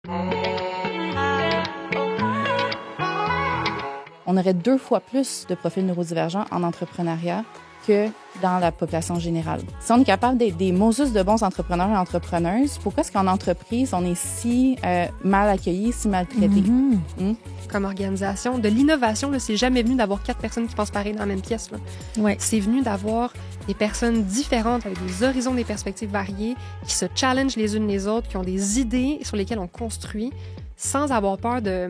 On aurait 2 fois plus de profils neurodivergents en entrepreneuriat que dans la population générale. Si on est capable d'être des Moses de bons entrepreneurs et entrepreneuses, pourquoi est-ce qu'en entreprise, on est si mal accueillis, si maltraités? Comme organisation, de l'innovation, là, c'est jamais venu d'avoir 4 personnes qui pensent pareil dans la même pièce. Là. Ouais. C'est venu d'avoir des personnes différentes, avec des horizons, des perspectives variées, qui se challengent les unes les autres, qui ont des idées sur lesquelles on construit, sans avoir peur de...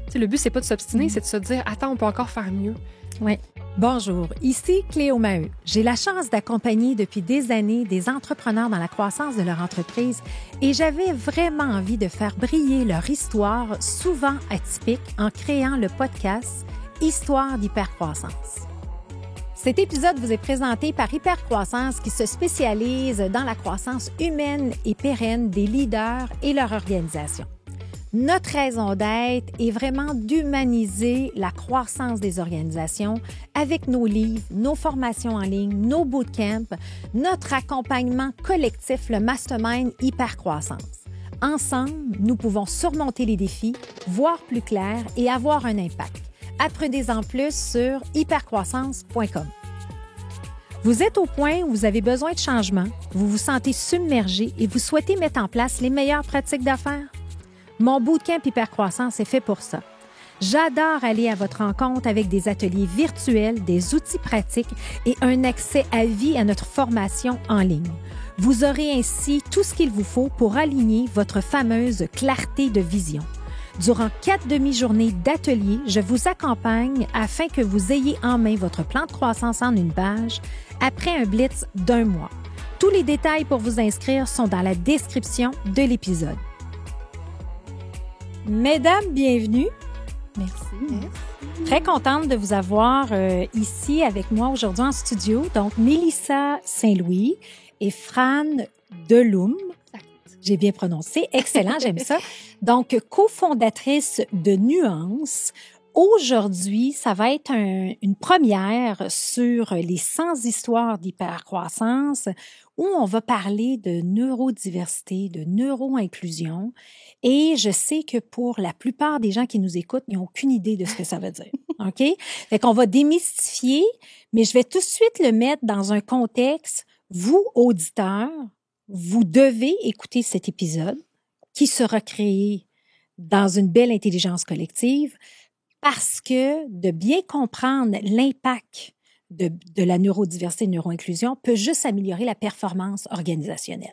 Tu sais, le but, c'est pas de s'obstiner, c'est de se dire « Attends, on peut encore faire mieux. » Oui. Bonjour, ici Cléo Maheu. J'ai la chance d'accompagner depuis des années des entrepreneurs dans la croissance de leur entreprise et j'avais vraiment envie de faire briller leur histoire, souvent atypique, en créant le podcast Histoire d'hypercroissance. Cet épisode vous est présenté par Hypercroissance qui se spécialise dans la croissance humaine et pérenne des leaders et leur organisation. Notre raison d'être est vraiment d'humaniser la croissance des organisations avec nos livres, nos formations en ligne, nos bootcamps, notre accompagnement collectif, le Mastermind Hypercroissance. Ensemble, nous pouvons surmonter les défis, voir plus clair et avoir un impact. Apprenez-en plus sur hypercroissance.com. Vous êtes au point où vous avez besoin de changement, vous vous sentez submergé et vous souhaitez mettre en place les meilleures pratiques d'affaires? Mon bootcamp Hypercroissance est fait pour ça. J'adore aller à votre rencontre avec des ateliers virtuels, des outils pratiques et un accès à vie à notre formation en ligne. Vous aurez ainsi tout ce qu'il vous faut pour aligner votre fameuse clarté de vision. Durant 4 demi-journées d'ateliers, je vous accompagne afin que vous ayez en main votre plan de croissance en une page après un blitz d'1 mois. Tous les détails pour vous inscrire sont dans la description de l'épisode. Mesdames, bienvenue. Merci. Très contente de vous avoir ici avec moi aujourd'hui en studio. Donc, Mélissa Saint-Louis et Fran Deloum. J'ai bien prononcé. Excellent, j'aime ça. Donc, cofondatrice de Nuance. Aujourd'hui, ça va être une première sur les 100 histoires d'hypercroissance où on va parler de neurodiversité, de neuro-inclusion. Et je sais que pour la plupart des gens qui nous écoutent, ils n'ont aucune idée de ce que ça veut dire. OK? Fait qu'on va démystifier, mais je vais tout de suite le mettre dans un contexte. Vous, auditeurs, vous devez écouter cet épisode qui sera créé dans une belle intelligence collective parce que de bien comprendre l'impact de la neurodiversité et neuro-inclusion peut juste améliorer la performance organisationnelle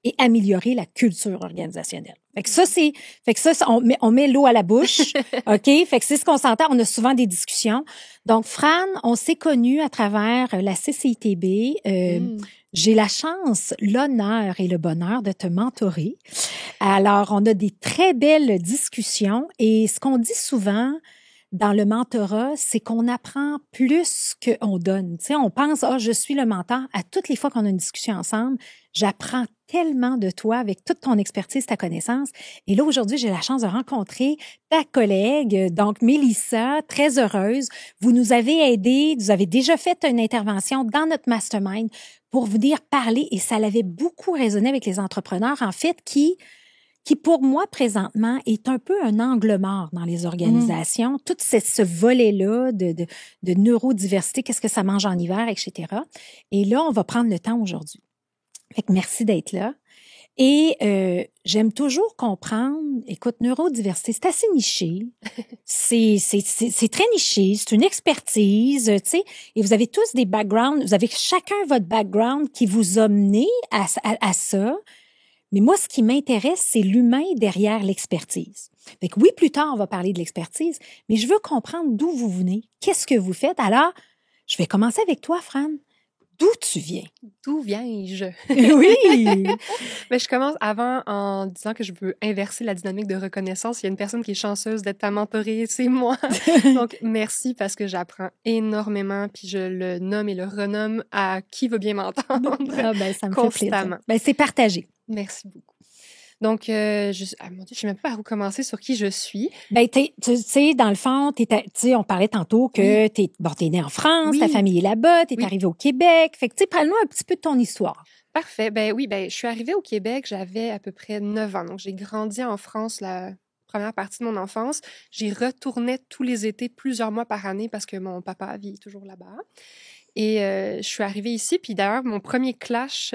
et améliorer la culture organisationnelle. Fait que ça, on met l'eau à la bouche, OK? Fait que c'est ce qu'on s'entend. On a souvent des discussions. Donc, Fran, on s'est connus à travers la CCITB. J'ai la chance, l'honneur et le bonheur de te mentorer. Alors, on a des très belles discussions et ce qu'on dit souvent dans le mentorat, c'est qu'on apprend plus qu'on donne. Tu sais, on pense, je suis le mentor. À toutes les fois qu'on a une discussion ensemble, j'apprends tellement de toi avec toute ton expertise, ta connaissance. Et là, aujourd'hui, j'ai la chance de rencontrer ta collègue, donc Mélissa, très heureuse. Vous nous avez aidé, vous avez déjà fait une intervention dans notre mastermind pour venir parler et ça l'avait beaucoup résonné avec les entrepreneurs, en fait, qui pour moi, présentement, est un peu un angle mort dans les organisations. Tout ce volet-là de neurodiversité, qu'est-ce que ça mange en hiver, etc. Et là, on va prendre le temps aujourd'hui. Fait que merci d'être là. Et j'aime toujours comprendre, écoute, neurodiversité, c'est assez niché. C'est très niché, c'est une expertise, tu sais. Et vous avez tous des backgrounds, vous avez chacun votre background qui vous a mené à ça. Mais moi, ce qui m'intéresse, c'est l'humain derrière l'expertise. Fait que oui, plus tard, on va parler de l'expertise, mais je veux comprendre d'où vous venez, qu'est-ce que vous faites. Alors, je vais commencer avec toi, Fran. D'où tu viens? D'où viens-je? Oui! Mais je commence avant en disant que je veux inverser la dynamique de reconnaissance. Il y a une personne qui est chanceuse d'être ta mentorée, c'est moi. Donc, merci parce que j'apprends énormément, puis je le nomme et le renomme à qui veut bien m'entendre. Ah ben, ça me constamment. fait plaisir. Ben, c'est partagé. Merci beaucoup. Donc, mon Dieu, je sais même pas par où commencer sur qui je suis. Ben, tu sais, dans le fond, on parlait tantôt que t'es né en France, ta famille est là-bas, t'es arrivé au Québec. Fait que, parle-nous un petit peu de ton histoire. Parfait. Ben oui, je suis arrivée au Québec, j'avais à peu près 9 ans. Donc, j'ai grandi en France la première partie de mon enfance. J'y retournais tous les étés, plusieurs mois par année, parce que mon papa vit toujours là-bas. Et je suis arrivée ici, puis d'ailleurs, mon premier clash,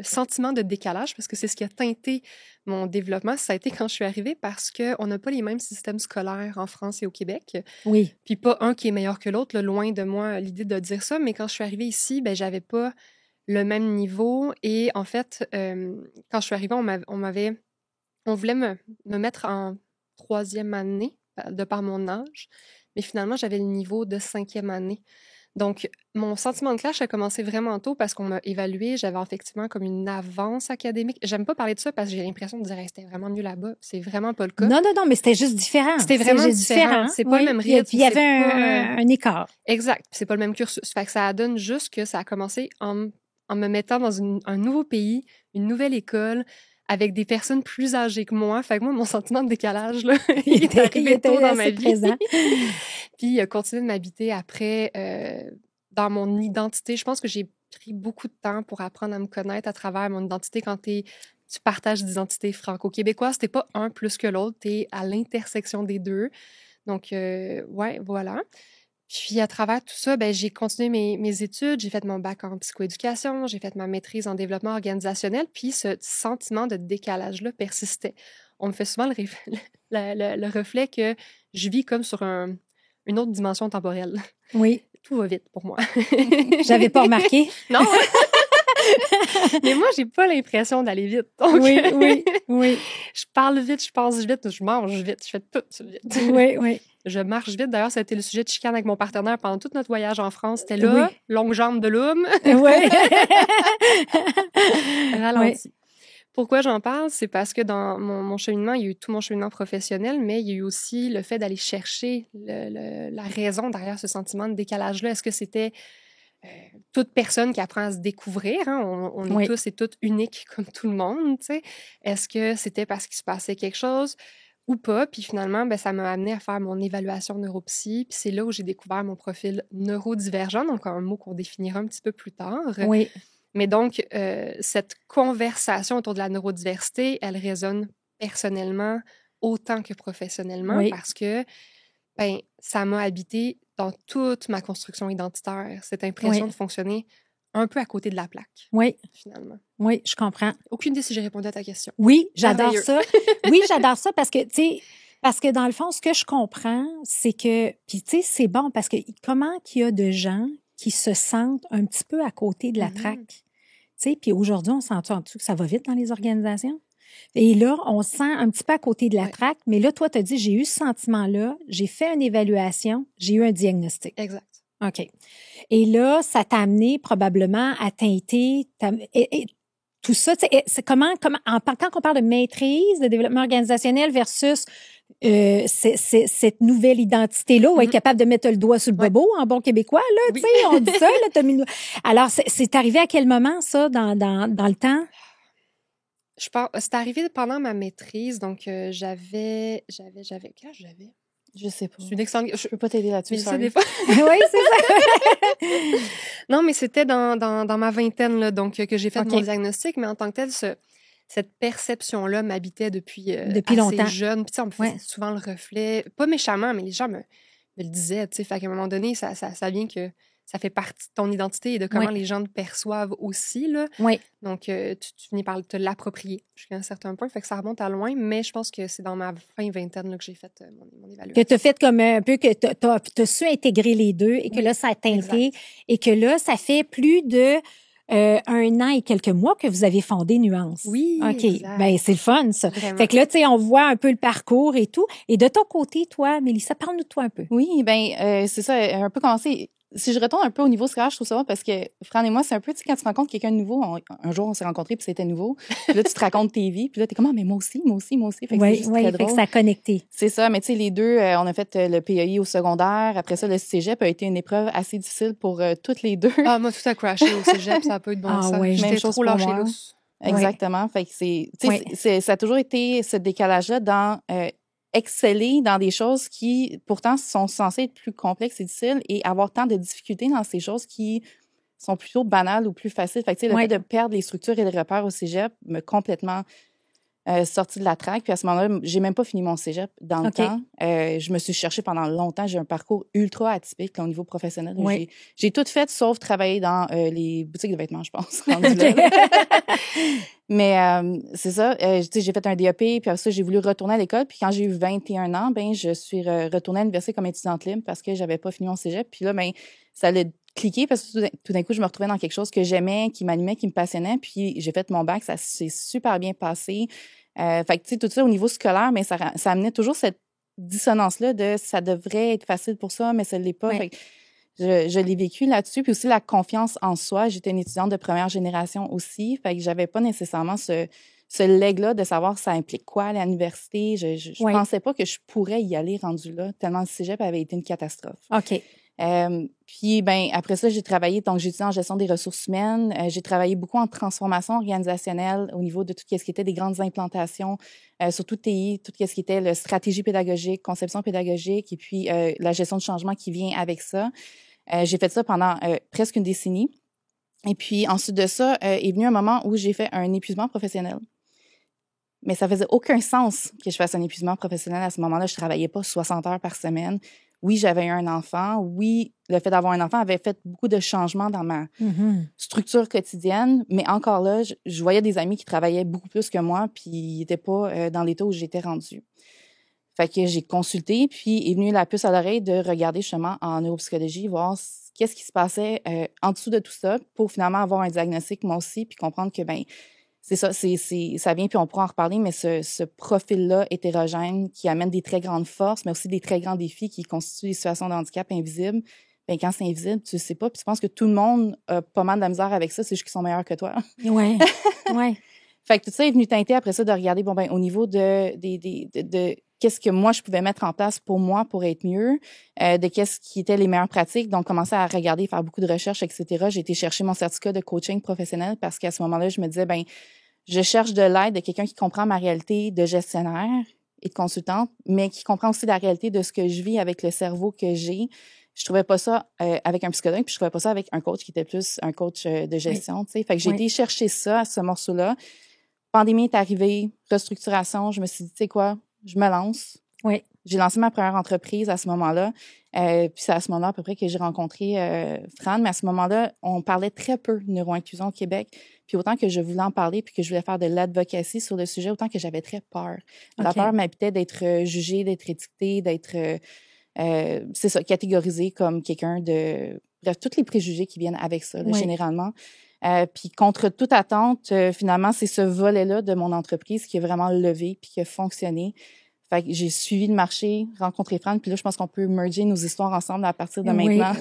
sentiment de décalage, parce que c'est ce qui a teinté mon développement, ça a été quand je suis arrivée, parce qu'on n'a pas les mêmes systèmes scolaires en France et au Québec. Oui. Puis pas un qui est meilleur que l'autre, là, loin de moi l'idée de dire ça, mais quand je suis arrivée ici, j'avais pas le même niveau. Et en fait, quand je suis arrivée, on voulait me mettre en 3e année, de par mon âge, mais finalement, j'avais le niveau de 5e année. Donc, mon sentiment de clash a commencé vraiment tôt parce qu'on m'a évalué. J'avais effectivement comme une avance académique. J'aime pas parler de ça parce que j'ai l'impression de dire hey, c'était vraiment mieux là-bas. C'est vraiment pas le cas. Non, mais c'était juste différent. C'était vraiment différent. C'est pas le même rythme. Puis il y avait un écart. Exact. C'est pas le même cursus. Fait que ça donne juste que ça a commencé en me mettant dans un nouveau pays, une nouvelle école, avec des personnes plus âgées que moi. Fait que moi, mon sentiment de décalage, là, il est arrivé tôt dans ma vie. Puis il a continué de m'habiter après dans mon identité. Je pense que j'ai pris beaucoup de temps pour apprendre à me connaître à travers mon identité. Quand tu partages d'identité franco-québécoise, t'es pas un plus que l'autre, t'es à l'intersection des deux. Donc, ouais, voilà. Puis, à travers tout ça, j'ai continué mes études, j'ai fait mon bac en psychoéducation, j'ai fait ma maîtrise en développement organisationnel, puis ce sentiment de décalage-là persistait. On me fait souvent le reflet que je vis comme sur une autre dimension temporelle. Oui. Tout va vite pour moi. J'avais pas remarqué. Non! Mais moi, j'ai pas l'impression d'aller vite. Donc, oui. Je parle vite, je pense vite, je mange vite, je fais tout vite. Oui. Je marche vite. D'ailleurs, ça a été le sujet de chicane avec mon partenaire pendant tout notre voyage en France. C'était là, longue jambe de l'homme. Oui. Ralenti. Pourquoi j'en parle? C'est parce que dans mon cheminement, il y a eu tout mon cheminement professionnel, mais il y a eu aussi le fait d'aller chercher la raison derrière ce sentiment de décalage-là. Est-ce que c'était toute personne qui apprend à se découvrir? Hein? On est tous et toutes uniques comme tout le monde, tu sais. Est-ce que c'était parce qu'il se passait quelque chose ou pas? Puis finalement, ça m'a amené à faire mon évaluation neuropsy. Puis c'est là où j'ai découvert mon profil neurodivergent, donc un mot qu'on définira un petit peu plus tard. Oui. Mais donc, cette conversation autour de la neurodiversité, elle résonne personnellement autant que professionnellement parce que ça m'a habité dans toute ma construction identitaire, cette impression de fonctionner un peu à côté de la plaque. Oui. Finalement. Oui, je comprends. Aucune idée si j'ai répondu à ta question. Oui, j'adore ça. Oui, j'adore ça parce que, tu sais, parce que dans le fond, ce que je comprends, c'est que, puis tu sais, c'est bon parce que comment qu'il y a de gens qui se sentent un petit peu à côté de la traque. Tu sais, puis aujourd'hui, on sent que ça va vite dans les organisations. Et là, on se sent un petit peu à côté de la traque, mais là, toi, tu as dit, j'ai eu ce sentiment-là, j'ai fait une évaluation, j'ai eu un diagnostic. Exact. OK. Et là, ça t'a amené probablement à teinter tout ça. C'est comment quand on parle de maîtrise, de développement organisationnel versus cette nouvelle identité-là, où être capable de mettre le doigt sur le bobo en bon québécois, là, tu sais, on dit ça, là, Alors, c'est arrivé à quel moment, ça, dans le temps? Je pense, c'est arrivé pendant ma maîtrise, donc j'avais... Quel âge j'avais? Je sais pas. Je peux pas t'aider là-dessus. Des fois. Oui, c'est ça. Non, mais c'était dans ma vingtaine, là, donc que j'ai fait mon diagnostic, mais en tant que tel, cette perception-là m'habitait depuis assez longtemps. Jeune. Puis on me faisait souvent le reflet, pas méchamment, mais les gens me le disaient, tu sais. Fait qu'à un moment donné, ça vient que ça fait partie de ton identité et de comment les gens te perçoivent aussi, là. Oui. Donc, tu finis par te l'approprier jusqu'à un certain point. Fait que ça remonte à loin, mais je pense que c'est dans ma fin vingtaine là, que j'ai fait mon évaluation. Que tu as fait comme un peu, que tu as su intégrer les deux et que là, ça a teinté. Et que là, ça fait plus de 1 an et quelques mois que vous avez fondé Nuance. Oui, OK. Exact. Ben c'est le fun, ça. Vraiment. Fait que là, tu sais, on voit un peu le parcours et tout. Et de ton côté, toi, Mélissa, parle-nous de toi un peu. Oui, c'est ça, un peu commencé. Si je retourne un peu au niveau scolaire, je trouve ça bon parce que Fran et moi, c'est un peu, tu sais, quand tu rencontres quelqu'un de nouveau, un jour, on s'est rencontrés puis c'était nouveau. Puis là, tu te racontes tes vies. Puis là, t'es comme, mais moi aussi. Fait que c'est juste très drôle. Fait que ça a connecté. C'est ça, mais tu sais, les deux, on a fait le PAI au secondaire. Après ça, le cégep a été une épreuve assez difficile pour toutes les deux. Ah, moi, tout a crashé au cégep, ça a pas eu de bon sens. Même chose trop pour lâché moi. lousse. Exactement. Fait que ça a toujours été ce décalage-là dans exceller dans des choses qui, pourtant, sont censées être plus complexes et difficiles et avoir tant de difficultés dans ces choses qui sont plutôt banales ou plus faciles. Fait que, tu sais, le fait de perdre les structures et les repères au cégep m'a complètement sorti de la traque. Puis à ce moment-là, j'ai même pas fini mon cégep dans le temps. Je me suis cherchée pendant longtemps. J'ai un parcours ultra atypique là, au niveau professionnel. J'ai tout fait sauf travailler dans les boutiques de vêtements, je pense. Mais c'est ça. J'ai fait un DEP, puis après ça, j'ai voulu retourner à l'école. Puis quand j'ai eu 21 ans, ben je suis retournée à l'université comme étudiante libre parce que j'avais pas fini mon cégep. Puis là, ben ça allait cliquer parce que tout d'un coup, je me retrouvais dans quelque chose que j'aimais, qui m'animait, qui me passionnait. Puis j'ai fait mon bac, ça s'est super bien passé. Fait que, tu sais, tout ça au niveau scolaire, mais ça amenait toujours cette dissonance-là de ça devrait être facile pour ça, mais ça ne l'est pas. Fait que je l'ai vécu là-dessus. Puis aussi la confiance en soi. J'étais une étudiante de première génération aussi. Fait que j'avais pas nécessairement ce leg-là de savoir ça implique quoi à l'université. Je pensais pas que je pourrais y aller rendu là, tellement le cégep avait été une catastrophe. OK. Puis ben après ça, j'ai travaillé, donc j'ai étudié en gestion des ressources humaines, j'ai travaillé beaucoup en transformation organisationnelle au niveau de tout ce qui était des grandes implantations, surtout TI, tout ce qui était la stratégie pédagogique, conception pédagogique et puis la gestion de changement qui vient avec ça. J'ai fait ça pendant presque une décennie. Et puis ensuite de ça est venu un moment où j'ai fait un épuisement professionnel. Mais ça faisait aucun sens que je fasse un épuisement professionnel à ce moment-là. Je travaillais pas 60 heures par semaine. Oui, j'avais eu un enfant. Oui, le fait d'avoir un enfant avait fait beaucoup de changements dans ma structure quotidienne. Mais encore là, je voyais des amis qui travaillaient beaucoup plus que moi, puis ils n'étaient pas dans l'état où j'étais rendue. Fait que j'ai consulté, puis est venue la puce à l'oreille de regarder justement en neuropsychologie, voir qu'est-ce qui se passait en dessous de tout ça pour finalement avoir un diagnostic moi aussi, puis comprendre que, ben c'est ça, ça vient, puis on pourra en reparler, mais ce profil-là hétérogène qui amène des très grandes forces, mais aussi des très grands défis qui constituent des situations de handicap invisibles, bien, quand c'est invisible, tu sais pas, puis tu penses que tout le monde a pas mal de la misère avec ça, c'est juste qu'ils sont meilleurs que toi. Ouais. Fait que tout ça est venu teinter après ça de regarder, bon, ben, au niveau de qu'est-ce que moi, je pouvais mettre en place pour moi pour être mieux, de qu'est-ce qui étaient les meilleures pratiques. Donc, commencer à regarder, faire beaucoup de recherches, etc. J'ai été chercher mon certificat de coaching professionnel parce qu'à ce moment-là, je me disais, ben, je cherche de l'aide de quelqu'un qui comprend ma réalité de gestionnaire et de consultante, mais qui comprend aussi la réalité de ce que je vis avec le cerveau que j'ai. Je trouvais pas ça avec un psychologue, puis je trouvais pas ça avec un coach qui était plus un coach de gestion, tu sais. Fait que j'ai été chercher ça, à ce morceau-là. Pandémie est arrivée, restructuration, je me suis dit, tu sais quoi, je me lance. Oui. J'ai lancé ma première entreprise à ce moment-là. Puis c'est à ce moment-là à peu près que j'ai rencontré Fran. Mais à ce moment-là, on parlait très peu de neuroinclusion au Québec. Puis autant que je voulais en parler puis que je voulais faire de l'advocacy sur le sujet, autant que j'avais très peur. La peur m'habitait d'être jugée, d'être étiquetée, d'être, c'est ça, catégorisée comme quelqu'un de... Bref, tous les préjugés qui viennent avec ça, là, généralement. Puis contre toute attente, finalement, c'est ce volet-là de mon entreprise qui a vraiment levé puis qui a fonctionné. Fait que j'ai suivi le marché, rencontré Fran, puis là, je pense qu'on peut merger nos histoires ensemble à partir de maintenant.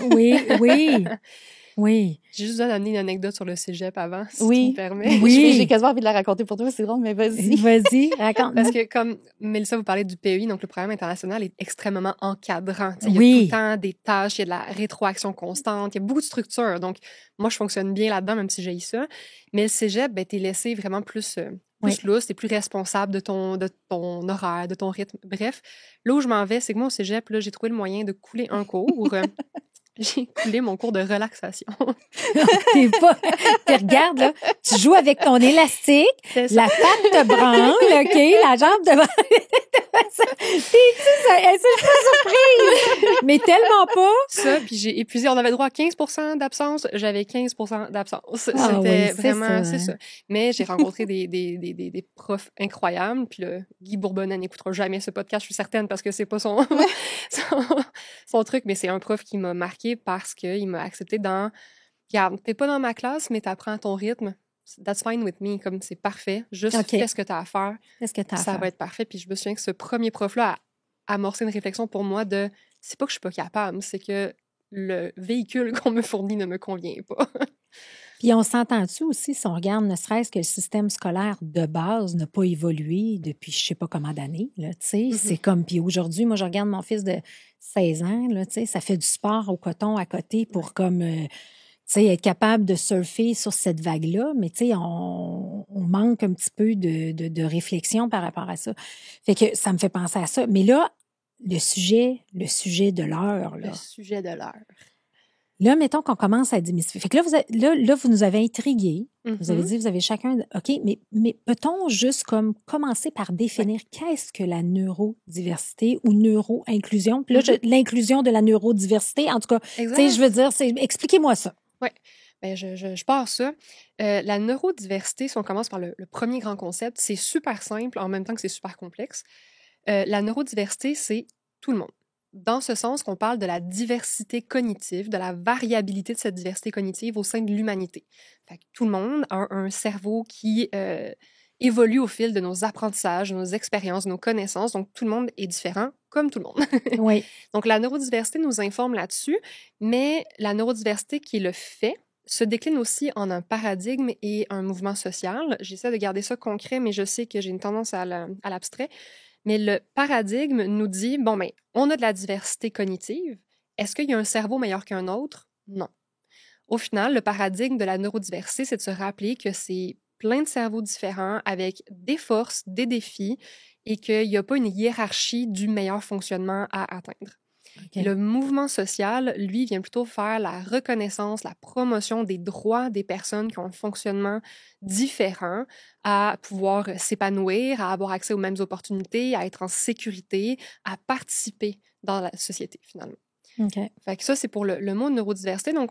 Oui. J'ai juste besoin d'amener une anecdote sur le cégep avant, si tu me permets. Oui, j'ai quasiment envie de la raconter pour toi, c'est drôle, mais vas-y. Vas-y, raconte. Parce que comme Mélissa vous parlait du PEI, donc le programme international est extrêmement encadrant. Il y a tout le temps des tâches, il y a de la rétroaction constante, il y a beaucoup de structures. Donc, moi, je fonctionne bien là-dedans, même si j'ai ça. Mais le cégep, ben, t'es laissé vraiment plus lousse, t'es plus responsable de ton horaire, de ton rythme. Bref, là où je m'en vais, c'est que moi, au cégep, là, j'ai trouvé le moyen de couler un cours. J'ai coulé mon cours de relaxation. Tu regardes, là, tu joues avec ton élastique, la patte te branle, OK, la jambe te branle. Je suis pas surprise. Mais tellement pas. Ça, puis j'ai épuisé. On avait droit à 15% d'absence. J'avais 15% d'absence. C'était vraiment, c'est ça. Mais j'ai rencontré des profs incroyables. Puis le Guy Bourbonnais n'écoutera jamais ce podcast, je suis certaine, parce que c'est pas son truc. Mais c'est un prof qui m'a marqué parce qu'il m'a accepté dans... Regarde, t'es pas dans ma classe, mais t'apprends à ton rythme. That's fine with me, comme c'est parfait. Juste fais ce que t'as à faire. Ça va être parfait. Puis je me souviens que ce premier prof-là a amorcé une réflexion pour moi de... C'est pas que je suis pas capable, c'est que le véhicule qu'on me fournit ne me convient pas. Puis on s'entend-tu aussi, si on regarde ne serait-ce que le système scolaire de base n'a pas évolué depuis je sais pas combien d'années, là, tu sais, c'est comme, puis aujourd'hui, moi, je regarde mon fils de 16 ans, là, tu sais, ça fait du sport au coton à côté pour comme, tu sais, être capable de surfer sur cette vague-là, mais tu sais, on manque un petit peu de réflexion par rapport à ça. Fait que ça me fait penser à ça. Mais là, le sujet de l'heure, là. Le sujet de l'heure. Là, mettons qu'on commence à démystifier. Fait que là, vous nous avez intrigués. Vous avez dit, vous avez chacun... OK, mais peut-on juste comme commencer par définir qu'est-ce que la neurodiversité ou neuro-inclusion? Puis là, l'inclusion de la neurodiversité, en tout cas, tu sais, je veux dire, expliquez-moi ça. Oui. Bien, je pars ça. La neurodiversité, si on commence par le premier grand concept, c'est super simple en même temps que c'est super complexe. La neurodiversité, c'est tout le monde. Dans ce sens qu'on parle de la diversité cognitive, de la variabilité de cette diversité cognitive au sein de l'humanité. Fait que tout le monde a un cerveau qui évolue au fil de nos apprentissages, de nos expériences, de nos connaissances. Donc, tout le monde est différent, comme tout le monde. Oui. Donc, la neurodiversité nous informe là-dessus, mais la neurodiversité qui est le fait se décline aussi en un paradigme et un mouvement social. J'essaie de garder ça concret, mais je sais que j'ai une tendance à l'abstrait. Mais le paradigme nous dit, bon, ben, on a de la diversité cognitive. Est-ce qu'il y a un cerveau meilleur qu'un autre? Non. Au final, le paradigme de la neurodiversité, c'est de se rappeler que c'est plein de cerveaux différents avec des forces, des défis et qu'il n'y a pas une hiérarchie du meilleur fonctionnement à atteindre. Okay. Le mouvement social, lui, vient plutôt faire la reconnaissance, la promotion des droits des personnes qui ont un fonctionnement différent, à pouvoir s'épanouir, à avoir accès aux mêmes opportunités, à être en sécurité, à participer dans la société, finalement. Okay. Fait que ça, c'est pour le mot neurodiversité. Donc,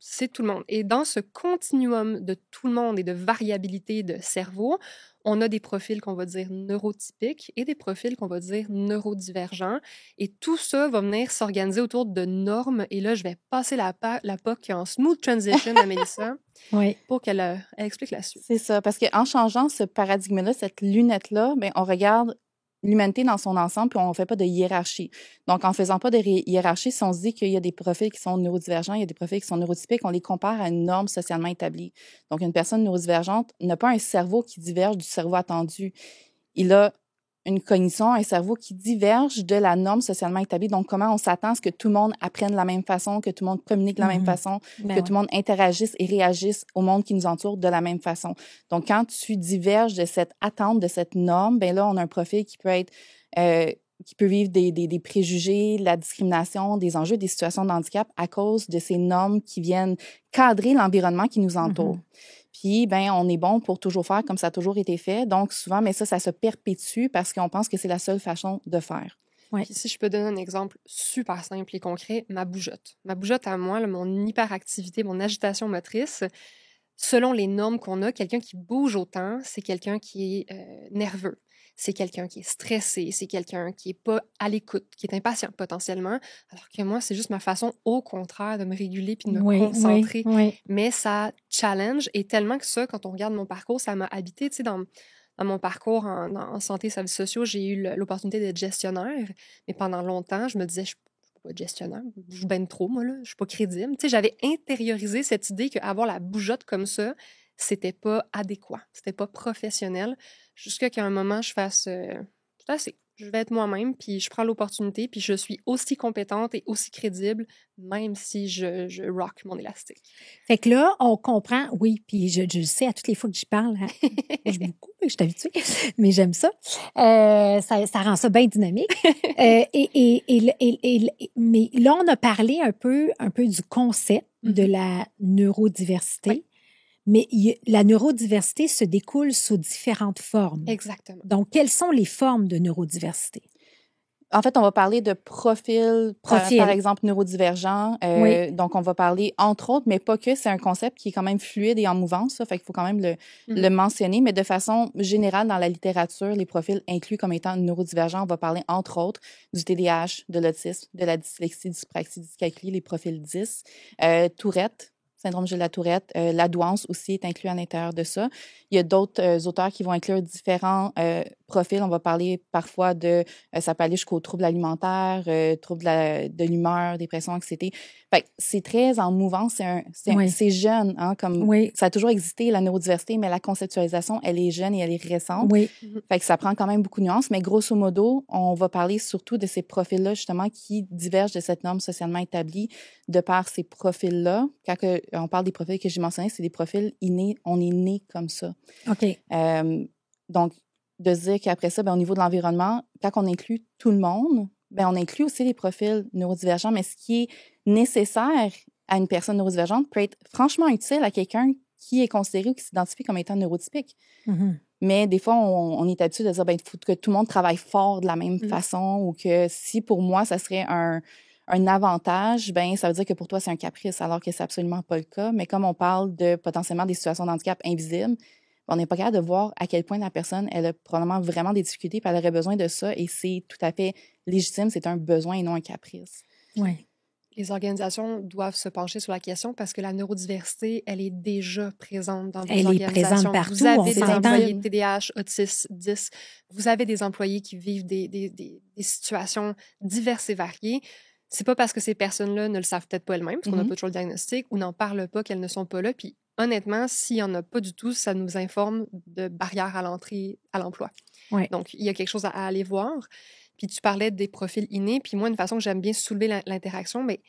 c'est tout le monde. Et dans ce continuum de tout le monde et de variabilité de cerveau, on a des profils qu'on va dire neurotypiques et des profils qu'on va dire neurodivergents. Et tout ça va venir s'organiser autour de normes. Et là, je vais passer la POC en smooth transition à Mélissa pour qu'elle explique la suite. C'est ça, parce qu'en changeant ce paradigme-là, cette lunette-là, bien, on regarde l'humanité dans son ensemble, puis on ne fait pas de hiérarchie. Donc, en faisant pas de hiérarchie, si on se dit qu'il y a des profils qui sont neurodivergents, il y a des profils qui sont neurotypiques, on les compare à une norme socialement établie. Donc, une personne neurodivergente n'a pas un cerveau qui diverge du cerveau attendu. Il a une cognition, un cerveau qui diverge de la norme socialement établie. Donc, comment on s'attend à ce que tout le monde apprenne de la même façon, que tout le monde communique de la même façon, que tout le monde interagisse et réagisse au monde qui nous entoure de la même façon. Donc, quand tu diverges de cette attente, de cette norme, ben là, on a un profil qui peut être, qui peut vivre des préjugés, la discrimination, des enjeux, des situations de handicap à cause de ces normes qui viennent cadrer l'environnement qui nous entoure. Puis, ben, on est bon pour toujours faire comme ça a toujours été fait. Donc, souvent, mais ça se perpétue parce qu'on pense que c'est la seule façon de faire. Ouais. Puis si je peux donner un exemple super simple et concret, ma bougeotte. Ma bougeotte à moi, là, mon hyperactivité, mon agitation motrice, selon les normes qu'on a, quelqu'un qui bouge autant, c'est quelqu'un qui est nerveux. C'est quelqu'un qui est stressé, c'est quelqu'un qui n'est pas à l'écoute, qui est impatient potentiellement, alors que moi, c'est juste ma façon, au contraire, de me réguler puis de me concentrer. Mais ça challenge, et tellement que ça, quand on regarde mon parcours, ça m'a habité, tu sais, dans mon parcours en santé et services sociaux, j'ai eu l'opportunité d'être gestionnaire, mais pendant longtemps, je me disais, je suis pas gestionnaire, je joue ben trop, moi, là, je suis pas crédible. Tu sais, j'avais intériorisé cette idée qu'avoir la bougeotte comme ça, c'était pas adéquat, c'était pas professionnel, jusqu'à qu'à un moment, je fasse tout assez. Je vais être moi-même, puis je prends l'opportunité, puis je suis aussi compétente et aussi crédible, même si je rock mon élastique. Fait que là, on comprend, oui, puis je le sais à toutes les fois que j'y parle, hein, je beaucoup, je suis habituée, mais j'aime ça. Ça rend ça bien dynamique. Mais là, on a parlé un peu du concept de la neurodiversité. Oui. Mais la neurodiversité se découle sous différentes formes. Exactement. Donc, quelles sont les formes de neurodiversité? En fait, on va parler de profils. Par exemple, neurodivergents. Donc, on va parler, entre autres, mais pas que, c'est un concept qui est quand même fluide et en mouvance. Ça fait qu'il faut quand même le mentionner. Mais de façon générale, dans la littérature, les profils inclus comme étant neurodivergents, on va parler, entre autres, du TDAH, de l'autisme, de la dyslexie, dyspraxie, dyscalculie, les profils 10, Tourette, syndrome de la Tourette, la douance aussi est inclus à l'intérieur de ça. Il y a d'autres auteurs qui vont inclure différents profils. On va parler parfois ça peut aller jusqu'aux troubles alimentaires, troubles de l'humeur, dépression, anxiété. Fait que c'est très en mouvance, c'est jeune, hein, comme ça a toujours existé, la neurodiversité, mais la conceptualisation, elle est jeune et elle est récente. Fait que ça prend quand même beaucoup de nuances, mais grosso modo, on va parler surtout de ces profils-là, justement, qui divergent de cette norme socialement établie de par ces profils-là. Quand on parle des profils que j'ai mentionnés, c'est des profils innés, on est né comme ça. OK. Donc, de se dire qu'après ça, ben, au niveau de l'environnement, quand on inclut tout le monde, ben, on inclut aussi les profils neurodivergents, mais ce qui est nécessaire à une personne neurodivergente peut être franchement utile à quelqu'un qui est considéré ou qui s'identifie comme étant neurotypique. Mm-hmm. Mais des fois, on est habitué de dire il faut que tout le monde travaille fort de la même façon ou que si pour moi, ça serait un avantage, ça veut dire que pour toi, c'est un caprice, alors que c'est absolument pas le cas. Mais comme on parle de potentiellement des situations de handicap invisibles, on n'est pas capable de voir à quel point la personne, elle a probablement vraiment des difficultés puis elle aurait besoin de ça et c'est tout à fait légitime, c'est un besoin et non un caprice. Oui. Les organisations doivent se pencher sur la question parce que la neurodiversité, elle est déjà présente dans vos organisations. Elle est présente partout. Vous avez des employés de TDAH, autistes, 10. Vous avez des employés qui vivent des situations diverses et variées. C'est pas parce que ces personnes-là ne le savent peut-être pas elles-mêmes, parce qu'on n'a pas toujours le diagnostic, ou n'en parlent pas qu'elles ne sont pas là. Puis honnêtement, s'il n'y en a pas du tout, ça nous informe de barrières à l'entrée à l'emploi. Ouais. Donc, il y a quelque chose à aller voir. Puis tu parlais des profils innés. Puis moi, une façon que j'aime bien soulever l'interaction, mais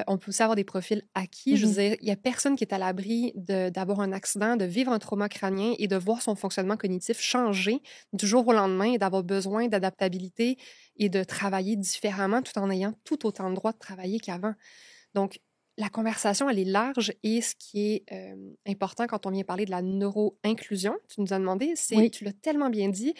on peut aussi avoir des profils acquis. Je veux dire, il n'y a personne qui est à l'abri d'avoir un accident, de vivre un trauma crânien et de voir son fonctionnement cognitif changer du jour au lendemain et d'avoir besoin d'adaptabilité et de travailler différemment tout en ayant tout autant de droits de travailler qu'avant. Donc, la conversation, elle est large et ce qui est important quand on vient parler de la neuro-inclusion, tu nous as demandé, tu l'as tellement bien dit,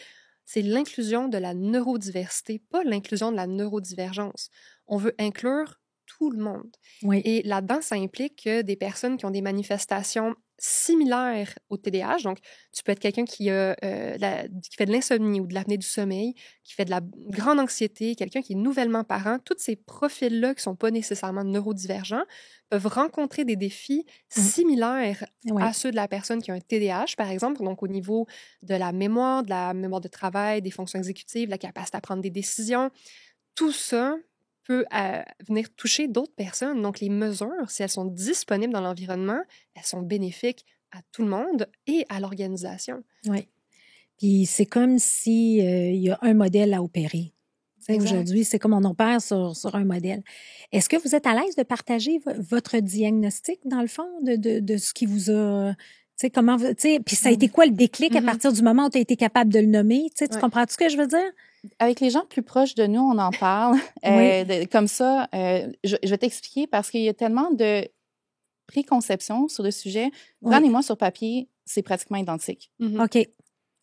c'est l'inclusion de la neurodiversité, pas l'inclusion de la neurodivergence. On veut inclure tout le monde. Oui. Et là-dedans, ça implique que des personnes qui ont des manifestations similaires au TDAH, donc tu peux être quelqu'un qui fait de l'insomnie ou de l'apnée du sommeil, qui fait de la grande anxiété, quelqu'un qui est nouvellement parent, tous ces profils-là qui ne sont pas nécessairement neurodivergents peuvent rencontrer des défis similaires à ceux de la personne qui a un TDAH, par exemple, donc au niveau de la mémoire de travail, des fonctions exécutives, la capacité à prendre des décisions. Tout ça peut venir toucher d'autres personnes. Donc, les mesures, si elles sont disponibles dans l'environnement, elles sont bénéfiques à tout le monde et à l'organisation. Oui. Puis c'est comme si il y a un modèle à opérer. Aujourd'hui, c'est comme on opère sur un modèle. Est-ce que vous êtes à l'aise de partager votre diagnostic, dans le fond, de ce qui vous a... Puis ça a été quoi le déclic à partir du moment où tu as été capable de le nommer? Tu comprends-tu ce que je veux dire? Avec les gens plus proches de nous, on en parle. Comme ça, je vais t'expliquer parce qu'il y a tellement de préconceptions sur le sujet. Fran et moi, sur papier, c'est pratiquement identique. OK.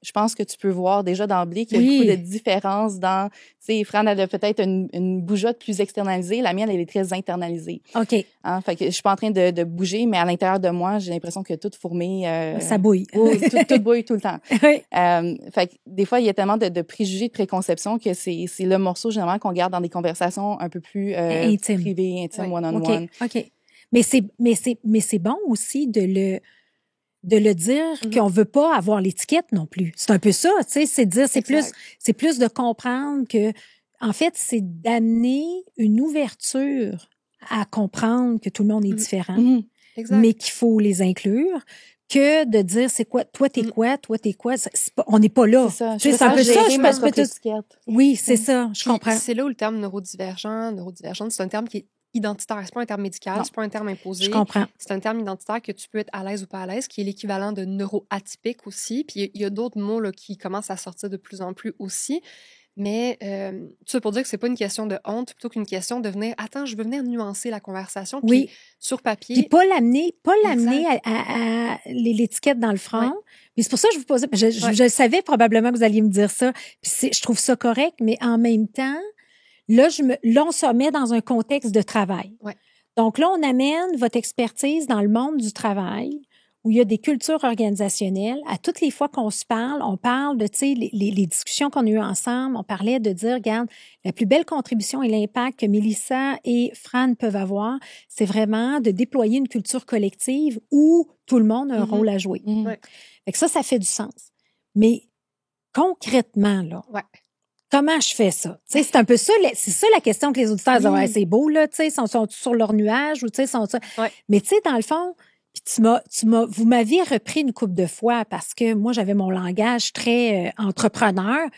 Je pense que tu peux voir déjà d'emblée qu'il y a beaucoup de différences dans... Tu sais, Fran, elle a peut-être une bougeotte plus externalisée. La mienne, elle est très internalisée. OK. Fait que je suis pas en train de bouger, mais à l'intérieur de moi, j'ai l'impression que tout fourmille... ça bouille. Tout bouille tout le temps. Oui. Fait que des fois, il y a tellement de préjugés, de préconceptions que c'est le morceau, généralement, qu'on garde dans des conversations un peu plus privées, intimes, one-on-one. OK. Mais c'est bon aussi de le dire qu'on veut pas avoir l'étiquette non plus. C'est un peu ça, tu sais, c'est dire, c'est plus de comprendre que, en fait, c'est d'amener une ouverture à comprendre que tout le monde est différent, mais qu'il faut les inclure, que de dire, c'est quoi, toi, t'es quoi, on n'est pas là. C'est un peu ça, je pense que oui, c'est ça, je comprends. C'est là où le terme neuroddivergente, c'est un terme qui est identitaire. C'est pas un terme médical, c'est pas un terme imposé. Je comprends. C'est un terme identitaire que tu peux être à l'aise ou pas à l'aise, qui est l'équivalent de neuroatypique aussi. Puis il y a d'autres mots là, qui commencent à sortir de plus en plus aussi. Mais tout ça pour dire que c'est pas une question de honte, plutôt qu'une question de venir, attends, je veux venir nuancer la conversation. Puis sur papier. Puis pas l'amener à l'étiquette dans le front. Puis c'est pour ça que je vous posais, je savais probablement que vous alliez me dire ça. Puis je trouve ça correct, mais en même temps, là, on se met dans un contexte de travail. Ouais. Donc là, on amène votre expertise dans le monde du travail, où il y a des cultures organisationnelles. À toutes les fois qu'on se parle, on parle de, tu sais, les discussions qu'on a eues ensemble, on parlait de dire, regarde, la plus belle contribution et l'impact que Mélissa et Fran peuvent avoir, c'est vraiment de déployer une culture collective où tout le monde a un rôle à jouer. Fait que ça fait du sens. Mais concrètement, là, comment je fais ça? Tu sais, c'est un peu ça, c'est ça la question que les auditeurs disent. C'est beau, là, tu sais, sont sur leur nuage ou, tu sais, sont ça. Mais, tu sais, dans le fond, vous m'aviez repris une couple de fois parce que moi, j'avais mon langage très entrepreneur.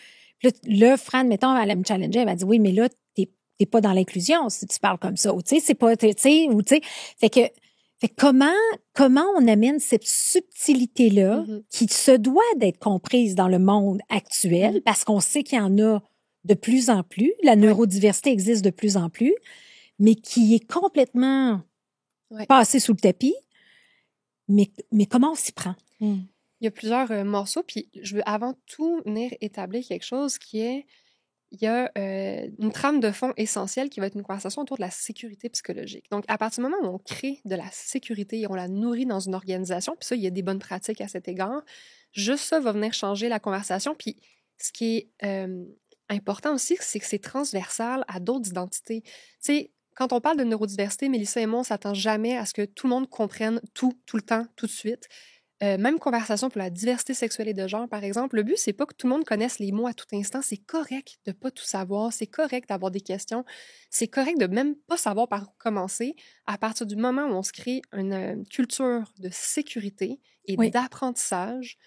Là, Fran, mettons, elle me challengeait, elle m'a dit, oui, mais là, t'es pas dans l'inclusion si tu parles comme ça. Ou, tu sais, c'est pas, tu sais, ou, tu sais. Fait que comment on amène cette subtilité-là qui se doit d'être comprise dans le monde actuel parce qu'on sait qu'il y en a de plus en plus, la neurodiversité existe de plus en plus, mais qui est complètement passer sous le tapis. Mais comment on s'y prend? Il y a plusieurs morceaux, puis je veux avant tout venir établir quelque chose qui est, il y a une trame de fond essentielle qui va être une conversation autour de la sécurité psychologique. Donc, à partir du moment où on crée de la sécurité et on la nourrit dans une organisation, puis ça, il y a des bonnes pratiques à cet égard, juste ça va venir changer la conversation. Puis ce qui est important aussi, c'est que c'est transversal à d'autres identités. Tu sais, quand on parle de neurodiversité, Mélissa et moi, on ne s'attend jamais à ce que tout le monde comprenne tout le temps, tout de suite. Même conversation pour la diversité sexuelle et de genre, par exemple, le but, c'est pas que tout le monde connaisse les mots à tout instant. C'est correct de pas tout savoir. C'est correct d'avoir des questions. C'est correct de même pas savoir par où commencer. À partir du moment où on se crée une culture de sécurité et d'apprentissage,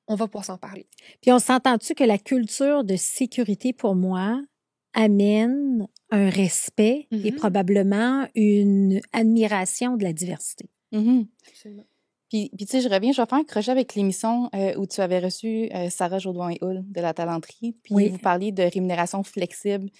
on va pouvoir s'en parler. Puis on s'entend-tu que la culture de sécurité, pour moi, amène un respect et probablement une admiration de la diversité. Absolument. Puis tu sais, je reviens, je vais faire un crochet avec l'émission où tu avais reçu Sarah Jodoin-Hull de La Talenterie. Puis vous parliez de rémunération flexible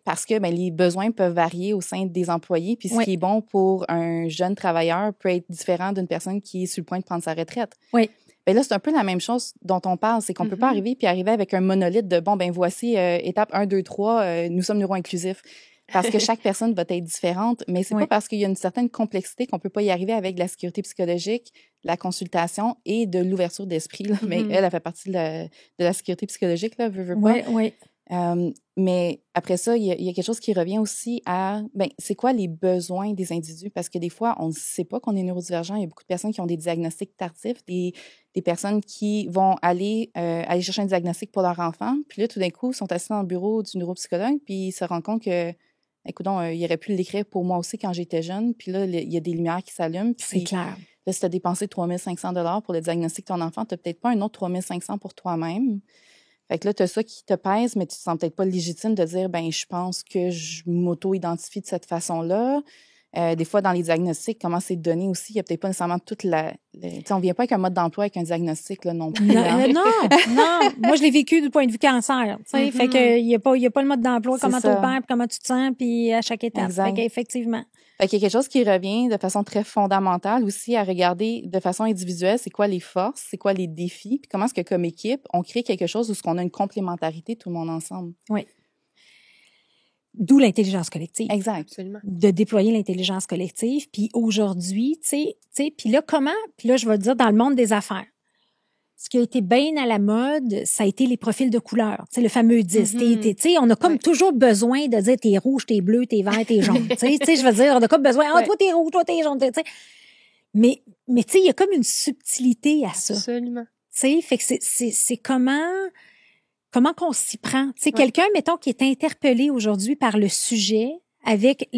parce que les besoins peuvent varier au sein des employés. Puis ce qui est bon pour un jeune travailleur peut être différent d'une personne qui est sur le point de prendre sa retraite. Oui. Bien là, c'est un peu la même chose dont on parle. C'est qu'on peut pas arriver avec un monolithe de voici étape 1, 2, 3, nous sommes neuro-inclusifs. Parce que chaque personne va être différente, mais c'est pas parce qu'il y a une certaine complexité qu'on peut pas y arriver avec de la sécurité psychologique, la consultation et de l'ouverture d'esprit. Là. Mais elle fait partie de la sécurité psychologique, là, veut pas. Oui. Mais après ça, il y a quelque chose qui revient aussi à, c'est quoi les besoins des individus? Parce que des fois, on ne sait pas qu'on est neurodivergent. Il y a beaucoup de personnes qui ont des diagnostics tardifs, des personnes qui vont aller chercher un diagnostic pour leur enfant. Puis là, tout d'un coup, ils sont assis dans le bureau du neuropsychologue, puis ils se rendent compte que, écoute, il aurait pu l'écrire pour moi aussi quand j'étais jeune. Puis là, il y a des lumières qui s'allument. C'est clair. Là, si tu as dépensé 3 500 $ pour le diagnostic de ton enfant, tu n'as peut-être pas un autre 3 500 pour toi-même. Fait que là, tu as ça qui te pèse, mais tu te sens peut-être pas légitime de dire, je pense que je m'auto-identifie de cette façon-là. Des fois, dans les diagnostics, comment c'est donné aussi, il n'y a peut-être pas nécessairement toute on ne vient pas avec un mode d'emploi, avec un diagnostic là, non plus. Non. Moi, je l'ai vécu du point de vue cancer. Fait qu'il n'y a pas le mode d'emploi, comment tu opères, puis comment tu te sens, puis à chaque étape. Exact. Fait qu'effectivement. Fait qu'il y a quelque chose qui revient de façon très fondamentale aussi à regarder de façon individuelle, c'est quoi les forces, c'est quoi les défis, puis comment est-ce que comme équipe, on crée quelque chose où on a une complémentarité tout le monde ensemble. Oui. D'où l'intelligence collective. Exact. Absolument. De déployer l'intelligence collective. Puis aujourd'hui, tu sais, puis là, je vais te dire, dans le monde des affaires, ce qui a été bien à la mode, ça a été les profils de couleurs. Tu sais, le fameux 10. Tu sais, on a comme toujours besoin de dire t'es rouge, t'es bleu, t'es vert, t'es jaune. Tu sais, je veux dire, on a comme besoin, toi t'es rouge, toi t'es jaune, tu sais. Mais tu sais, il y a comme une subtilité à ça. Absolument. Tu sais, fait que c'est comment qu'on s'y prend. Tu sais, quelqu'un, mettons, qui est interpellé aujourd'hui par le sujet avec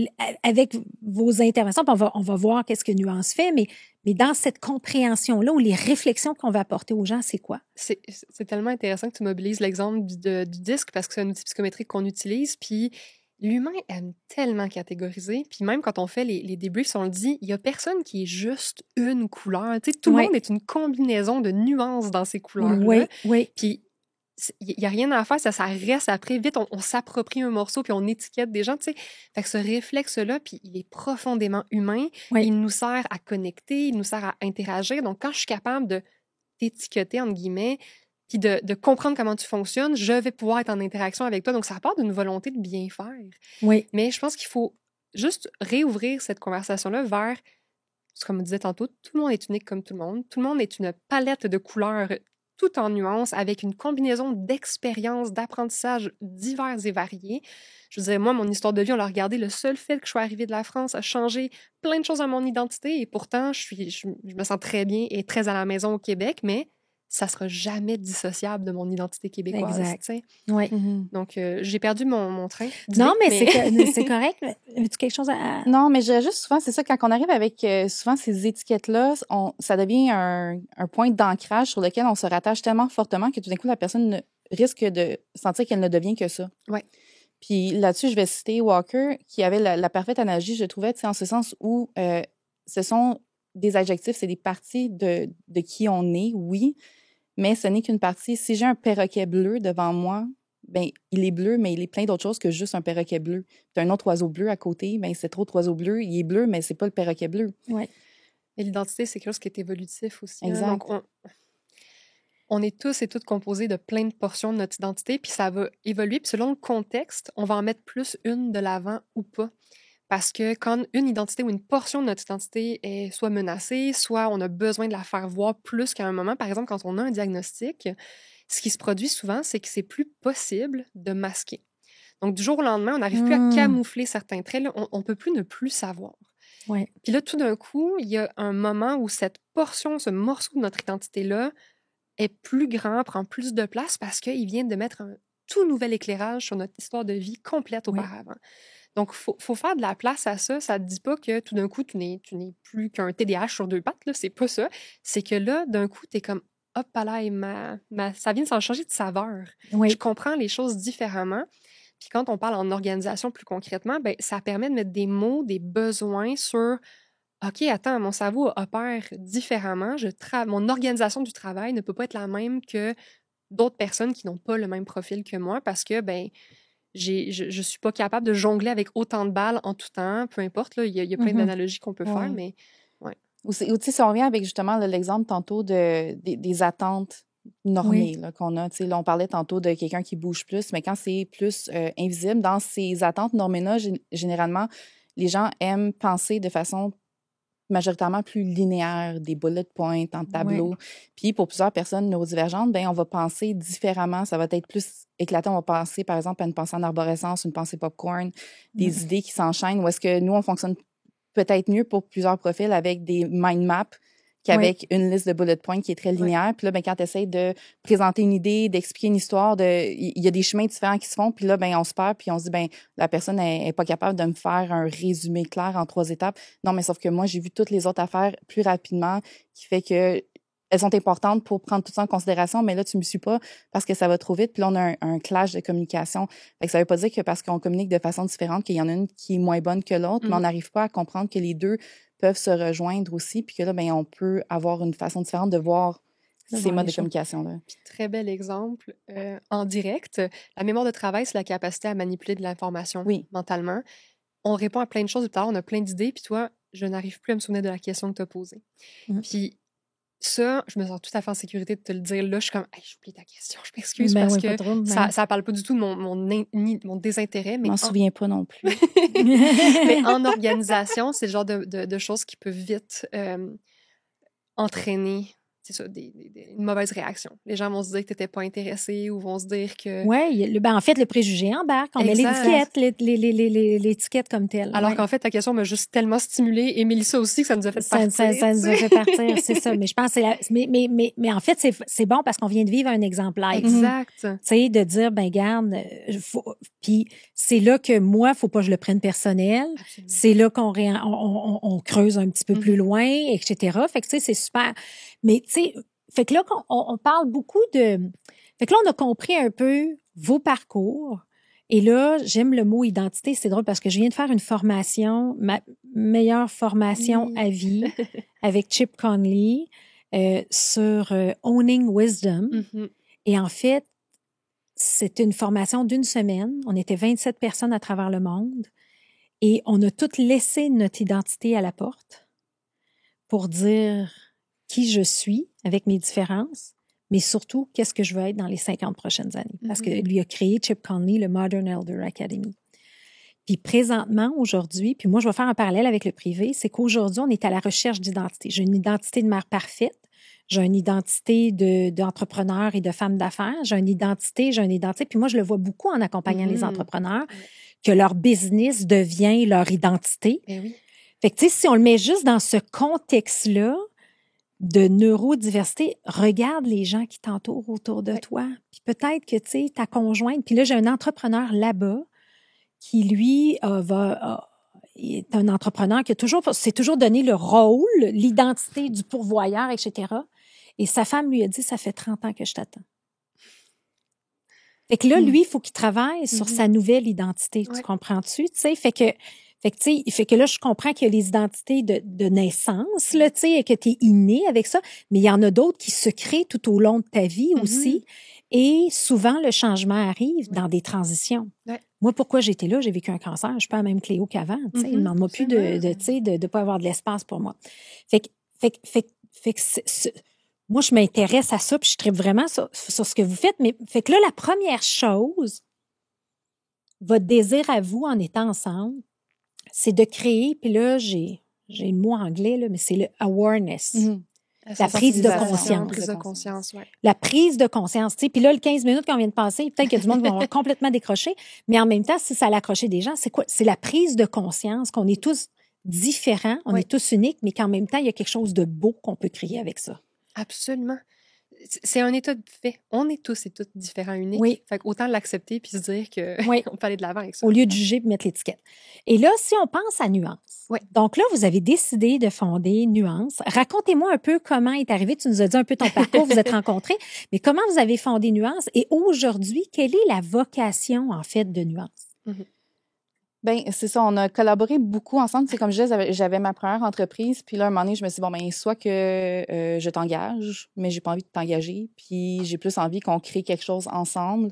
vos interventions, puis on va voir qu'est-ce que Nuance fait, mais dans cette compréhension-là, ou les réflexions qu'on va apporter aux gens, c'est quoi? C'est tellement intéressant que tu mobilises l'exemple du disque parce que c'est un outil psychométrique qu'on utilise, puis l'humain aime tellement catégoriser, puis même quand on fait les débriefs, on le dit, il y a personne qui est juste une couleur. Tu sais, tout le monde est une combinaison de nuances dans ces couleurs-là. Oui. Puis il n'y a rien à faire, ça reste après. Vite, on s'approprie un morceau puis on étiquette des gens, tu sais. Fait que ce réflexe-là, puis il est profondément humain. Il nous sert à connecter, il nous sert à interagir. Donc, quand je suis capable de t'étiqueter, entre guillemets, puis de comprendre comment tu fonctionnes, je vais pouvoir être en interaction avec toi. Donc, ça part d'une volonté de bien faire. Oui. Mais je pense qu'il faut juste réouvrir cette conversation-là vers, comme on disait tantôt, tout le monde est unique comme tout le monde. Tout le monde est une palette de couleurs tout en nuances, avec une combinaison d'expériences, d'apprentissages divers et variés. Je veux dire, moi, mon histoire de vie, on l'a regardé, le seul fait que je suis arrivée de la France a changé plein de choses à mon identité, et pourtant, je me sens très bien et très à la maison au Québec, mais ça sera jamais dissociable de mon identité québécoise. Exact. Oui. Donc, j'ai perdu mon train. Non, mais c'est correct. As-tu quelque chose à... Non, mais je juste souvent, c'est ça, quand on arrive avec souvent ces étiquettes-là, ça devient un point d'ancrage sur lequel on se rattache tellement fortement que tout d'un coup, la personne risque de sentir qu'elle ne devient que ça. Oui. Puis là-dessus, je vais citer Walker, qui avait la parfaite analogie, je trouvais, en ce sens où ce sont des adjectifs, c'est des parties de qui on est, oui, mais ce n'est qu'une partie. Si j'ai un perroquet bleu devant moi, ben il est bleu, mais il est plein d'autres choses que juste un perroquet bleu. Tu as un autre oiseau bleu à côté, ben cet autre oiseau bleu, il est bleu, mais c'est pas le perroquet bleu. Ouais. Et l'identité, c'est quelque chose qui est évolutif aussi. Exact. Donc, on est tous et toutes composés de plein de portions de notre identité, puis ça va évoluer. Puis selon le contexte, on va en mettre plus une de l'avant ou pas. Parce que quand une identité ou une portion de notre identité est soit menacée, soit on a besoin de la faire voir plus qu'à un moment. Par exemple, quand on a un diagnostic, ce qui se produit souvent, c'est que c'est plus possible de masquer. Donc, du jour au lendemain, on n'arrive plus à camoufler certains traits. Là, on ne peut plus ne plus savoir. Ouais. Puis là, tout d'un coup, il y a un moment où cette portion, ce morceau de notre identité-là est plus grand, prend plus de place parce qu'il vient de mettre un tout nouvel éclairage sur notre histoire de vie complète auparavant. Donc, il faut faire de la place à ça. Ça ne te dit pas que tout d'un coup, tu n'es plus qu'un TDAH sur deux pattes. Là. C'est pas ça. C'est que là, d'un coup, tu es comme, hop là, ça vient de s'en changer de saveur. Oui. Je comprends les choses différemment. Puis quand on parle en organisation plus concrètement, ben, ça permet de mettre des mots, des besoins sur OK, attends, mon cerveau opère différemment. Mon organisation du travail ne peut pas être la même que d'autres personnes qui n'ont pas le même profil que moi parce que ben, je suis pas capable de jongler avec autant de balles en tout temps. Peu importe, il y a plein d'analogies qu'on peut faire, mais ouais. Ou si on revient avec justement l'exemple tantôt des attentes normées là, qu'on a. Là, on parlait tantôt de quelqu'un qui bouge plus, mais quand c'est plus invisible, dans ces attentes normées-là, généralement, les gens aiment penser de façon majoritairement plus linéaire, des bullet points en tableau. Oui. Puis pour plusieurs personnes neurodivergentes, ben on va penser différemment. Ça va être plus éclatant. On va penser, par exemple, à une pensée en arborescence, une pensée popcorn, des idées qui s'enchaînent. Ou est-ce que nous, on fonctionne peut-être mieux pour plusieurs profils avec des mind maps qu'avec une liste de bullet points qui est très linéaire. Puis là, ben, quand tu essaies de présenter une idée, d'expliquer une histoire, il y a des chemins différents qui se font. Puis là, ben, on se perd, puis on se dit, ben, la personne n'est pas capable de me faire un résumé clair en 3 étapes. Non, mais sauf que moi, j'ai vu toutes les autres affaires plus rapidement, qui fait que elles sont importantes pour prendre tout ça en considération, mais là, tu me suis pas parce que ça va trop vite. Puis là, on a un clash de communication. Fait que ça veut pas dire que parce qu'on communique de façon différente, qu'il y en a une qui est moins bonne que l'autre, mais on n'arrive pas à comprendre que les deux peuvent se rejoindre aussi, puis que là, ben, on peut avoir une façon différente de voir ces modes de communication-là. Puis, très bel exemple, en direct, la mémoire de travail, c'est la capacité à manipuler de l'information mentalement. On répond à plein de choses tout à l'heure, on a plein d'idées, puis toi, je n'arrive plus à me souvenir de la question que tu as posée. Puis ça, je me sens tout à fait en sécurité de te le dire. Là, je suis comme, hey, j'ai oublié ta question, je m'excuse parce que ça parle pas du tout de mon désintérêt. Mais je m'en souviens pas non plus. Mais en organisation, c'est le genre de choses qui peuvent vite entraîner, c'est ça, une mauvaise réaction. Les gens vont se dire que tu n'étais pas intéressé ou vont se dire que... Oui, en fait, le préjugé embarque. On met l'étiquette comme telle. Alors qu'en fait, ta question m'a juste tellement stimulée, et Mélissa aussi, que ça nous a fait partir. Ça nous a fait partir, c'est ça. Mais je pense que mais en fait, c'est bon parce qu'on vient de vivre un exemple live. Exact. Tu sais, de dire, ben garde, puis c'est là que moi, faut pas que je le prenne personnel. Absolument. C'est là qu'on creuse un petit peu plus loin, etc. Fait que, tu sais, c'est super. Mais, tu sais, fait que là, on parle beaucoup de... Fait que là, on a compris un peu vos parcours. Et là, j'aime le mot identité. C'est drôle parce que je viens de faire une formation, ma meilleure formation à vie avec Chip Conley sur Owning Wisdom. Et en fait, c'était une formation d'1 semaine. On était 27 personnes à travers le monde. Et on a toutes laissé notre identité à la porte pour dire qui je suis avec mes différences, mais surtout, qu'est-ce que je veux être dans les 50 prochaines années. Parce que lui a créé, Chip Conley, le Modern Elder Academy. Puis présentement, aujourd'hui, puis moi, je vais faire un parallèle avec le privé, c'est qu'aujourd'hui, on est à la recherche d'identité. J'ai une identité de mère parfaite, j'ai une identité d'entrepreneur et de femme d'affaires, j'ai une identité, puis moi, je le vois beaucoup en accompagnant les entrepreneurs, que leur business devient leur identité. Oui. Fait que, tu sais, si on le met juste dans ce contexte-là, de neurodiversité, regarde les gens qui t'entourent autour de toi. Puis peut-être que, tu sais, ta conjointe... Puis là, j'ai un entrepreneur là-bas qui, lui, est un entrepreneur qui s'est toujours donné le rôle, l'identité du pourvoyeur, etc. Et sa femme lui a dit, ça fait 30 ans que je t'attends. Fait que là, lui, il faut qu'il travaille sur sa nouvelle identité. Tu comprends-tu? Tu sais, fait que là, je comprends qu'il y a les identités de naissance, là, tu sais, et que tu es inné avec ça, mais il y en a d'autres qui se créent tout au long de ta vie aussi. Et souvent, le changement arrive dans des transitions. Ouais. Moi, pourquoi j'étais là? J'ai vécu un cancer. Je suis pas la même Cléo qu'avant. Mm-hmm. Il ne demande plus de pas avoir de l'espace pour moi. Fait que moi, je m'intéresse à ça, puis je tripe vraiment sur ce que vous faites. Mais fait que là, la première chose, votre désir à vous en étant ensemble, c'est de créer, puis là, j'ai le mot anglais, là, mais c'est le awareness. Mm-hmm. La prise de conscience. Prise de conscience, ouais. La prise de conscience. Puis là, le 15 minutes qu'on vient de passer, peut-être qu'il y a du monde qui va avoir complètement décroché, mais en même temps, si ça l'accroché des gens, c'est quoi? C'est la prise de conscience qu'on est tous différents, on est tous uniques, mais qu'en même temps, il y a quelque chose de beau qu'on peut créer avec ça. Absolument. C'est un état de fait. On est tous et toutes différents, uniques. Oui. Fait qu'autant l'accepter puis se dire qu'on peut aller de l'avant avec ça. Au lieu de juger et mettre l'étiquette. Et là, si on pense à Nuance, donc là, vous avez décidé de fonder Nuance. Racontez-moi un peu comment est arrivé. Tu nous as dit un peu ton parcours, vous êtes rencontrés, mais comment vous avez fondé Nuance et aujourd'hui, quelle est la vocation, en fait, de Nuance? Mm-hmm. Bien, c'est ça, on a collaboré beaucoup ensemble. C'est comme je disais, j'avais ma première entreprise, puis là, un moment donné, je me suis dit, bon, ben soit que je t'engage, mais j'ai pas envie de t'engager, puis j'ai plus envie qu'on crée quelque chose ensemble.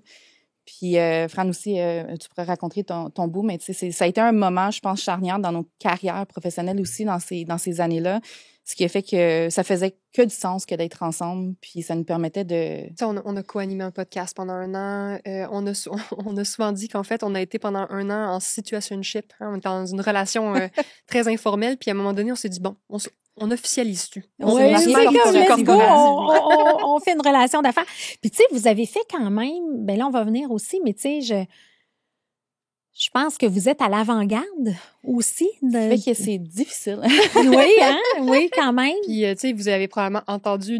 Puis, Fran aussi, tu pourrais raconter ton bout, mais tu sais, ça a été un moment, je pense, charnière dans nos carrières professionnelles aussi dans ces années-là. Ce qui a fait que ça faisait que du sens que d'être ensemble, puis ça nous permettait de... On a co-animé un podcast pendant 1 an. On a souvent dit qu'en fait, on a été pendant 1 an en situationship. Hein, on était dans une relation très informelle, puis à un moment donné, on s'est dit, bon, on officialise-tu. Oui, let's go, on fait une relation d'affaires. Puis tu sais, vous avez fait quand même, ben là, on va venir aussi, mais tu sais, je pense que vous êtes à l'avant-garde aussi. Ça fait que c'est difficile. Oui, hein? Oui, quand même. Puis, tu sais, vous avez probablement entendu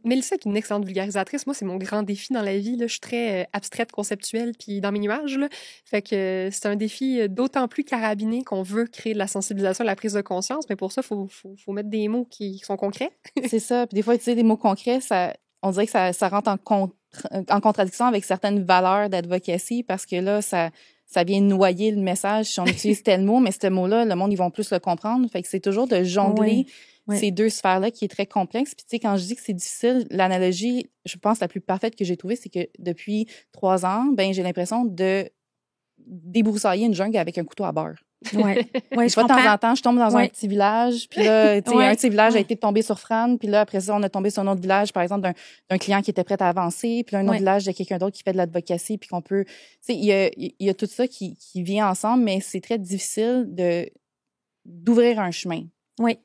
Mélissa est une excellente vulgarisatrice. Moi, c'est mon grand défi dans la vie. Là. Je suis très abstraite, conceptuelle, puis dans mes nuages. Là. Fait que c'est un défi d'autant plus carabiné qu'on veut créer de la sensibilisation, de la prise de conscience. Mais pour ça, il faut mettre des mots qui sont concrets. C'est ça. Puis des fois, utiliser des mots concrets, on dirait que ça rentre en contradiction avec certaines valeurs d'advocacy parce que là, ça vient noyer le message si on utilise tel mot, mais ce mot-là, le monde, ils vont plus le comprendre. Fait que c'est toujours de jongler ces deux sphères-là qui est très complexe. Puis tu sais, quand je dis que c'est difficile, l'analogie, je pense, la plus parfaite que j'ai trouvée, c'est que depuis 3 ans, ben j'ai l'impression de débroussailler une jungle avec un couteau à beurre. Oui, de temps en temps, je tombe dans un petit village, puis là, tu sais, un de ces villages a été tombé sur Fran, puis là, après ça, on a tombé sur un autre village, par exemple, d'un client qui était prêt à avancer, puis là, un autre village de quelqu'un d'autre qui fait de l'advocacy, puis qu'on peut... Tu sais, il y a tout ça qui vient ensemble, mais c'est très difficile d'ouvrir un chemin. Oui.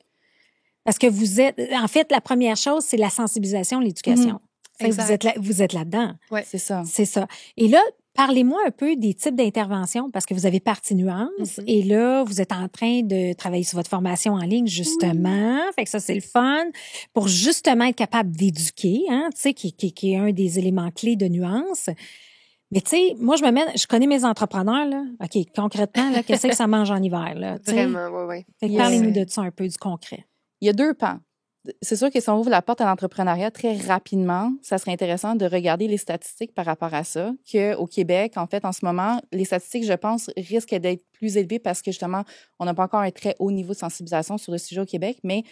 Parce que vous êtes... En fait, la première chose, c'est la sensibilisation, l'éducation. Vous êtes là-dedans. Oui, c'est ça. C'est ça. Et là, parlez-moi un peu des types d'interventions, parce que vous avez parti Nuance, et là, vous êtes en train de travailler sur votre formation en ligne, justement. Fait que ça, c'est le fun, pour justement être capable d'éduquer, hein, tu sais, qui est un des éléments clés de Nuance. Mais tu sais, moi, je connais mes entrepreneurs, là. OK, concrètement, là, qu'est-ce que ça mange en hiver, là? T'sais? Vraiment, oui. Fait que parlez-nous de ça un peu, du concret. Il y a 2 pans. C'est sûr que si on ouvre la porte à l'entrepreneuriat très rapidement, ça serait intéressant de regarder les statistiques par rapport à ça, qu'au Québec, en fait, en ce moment, les statistiques, je pense, risquent d'être plus élevées parce que, justement, on n'a pas encore un très haut niveau de sensibilisation sur le sujet au Québec, mais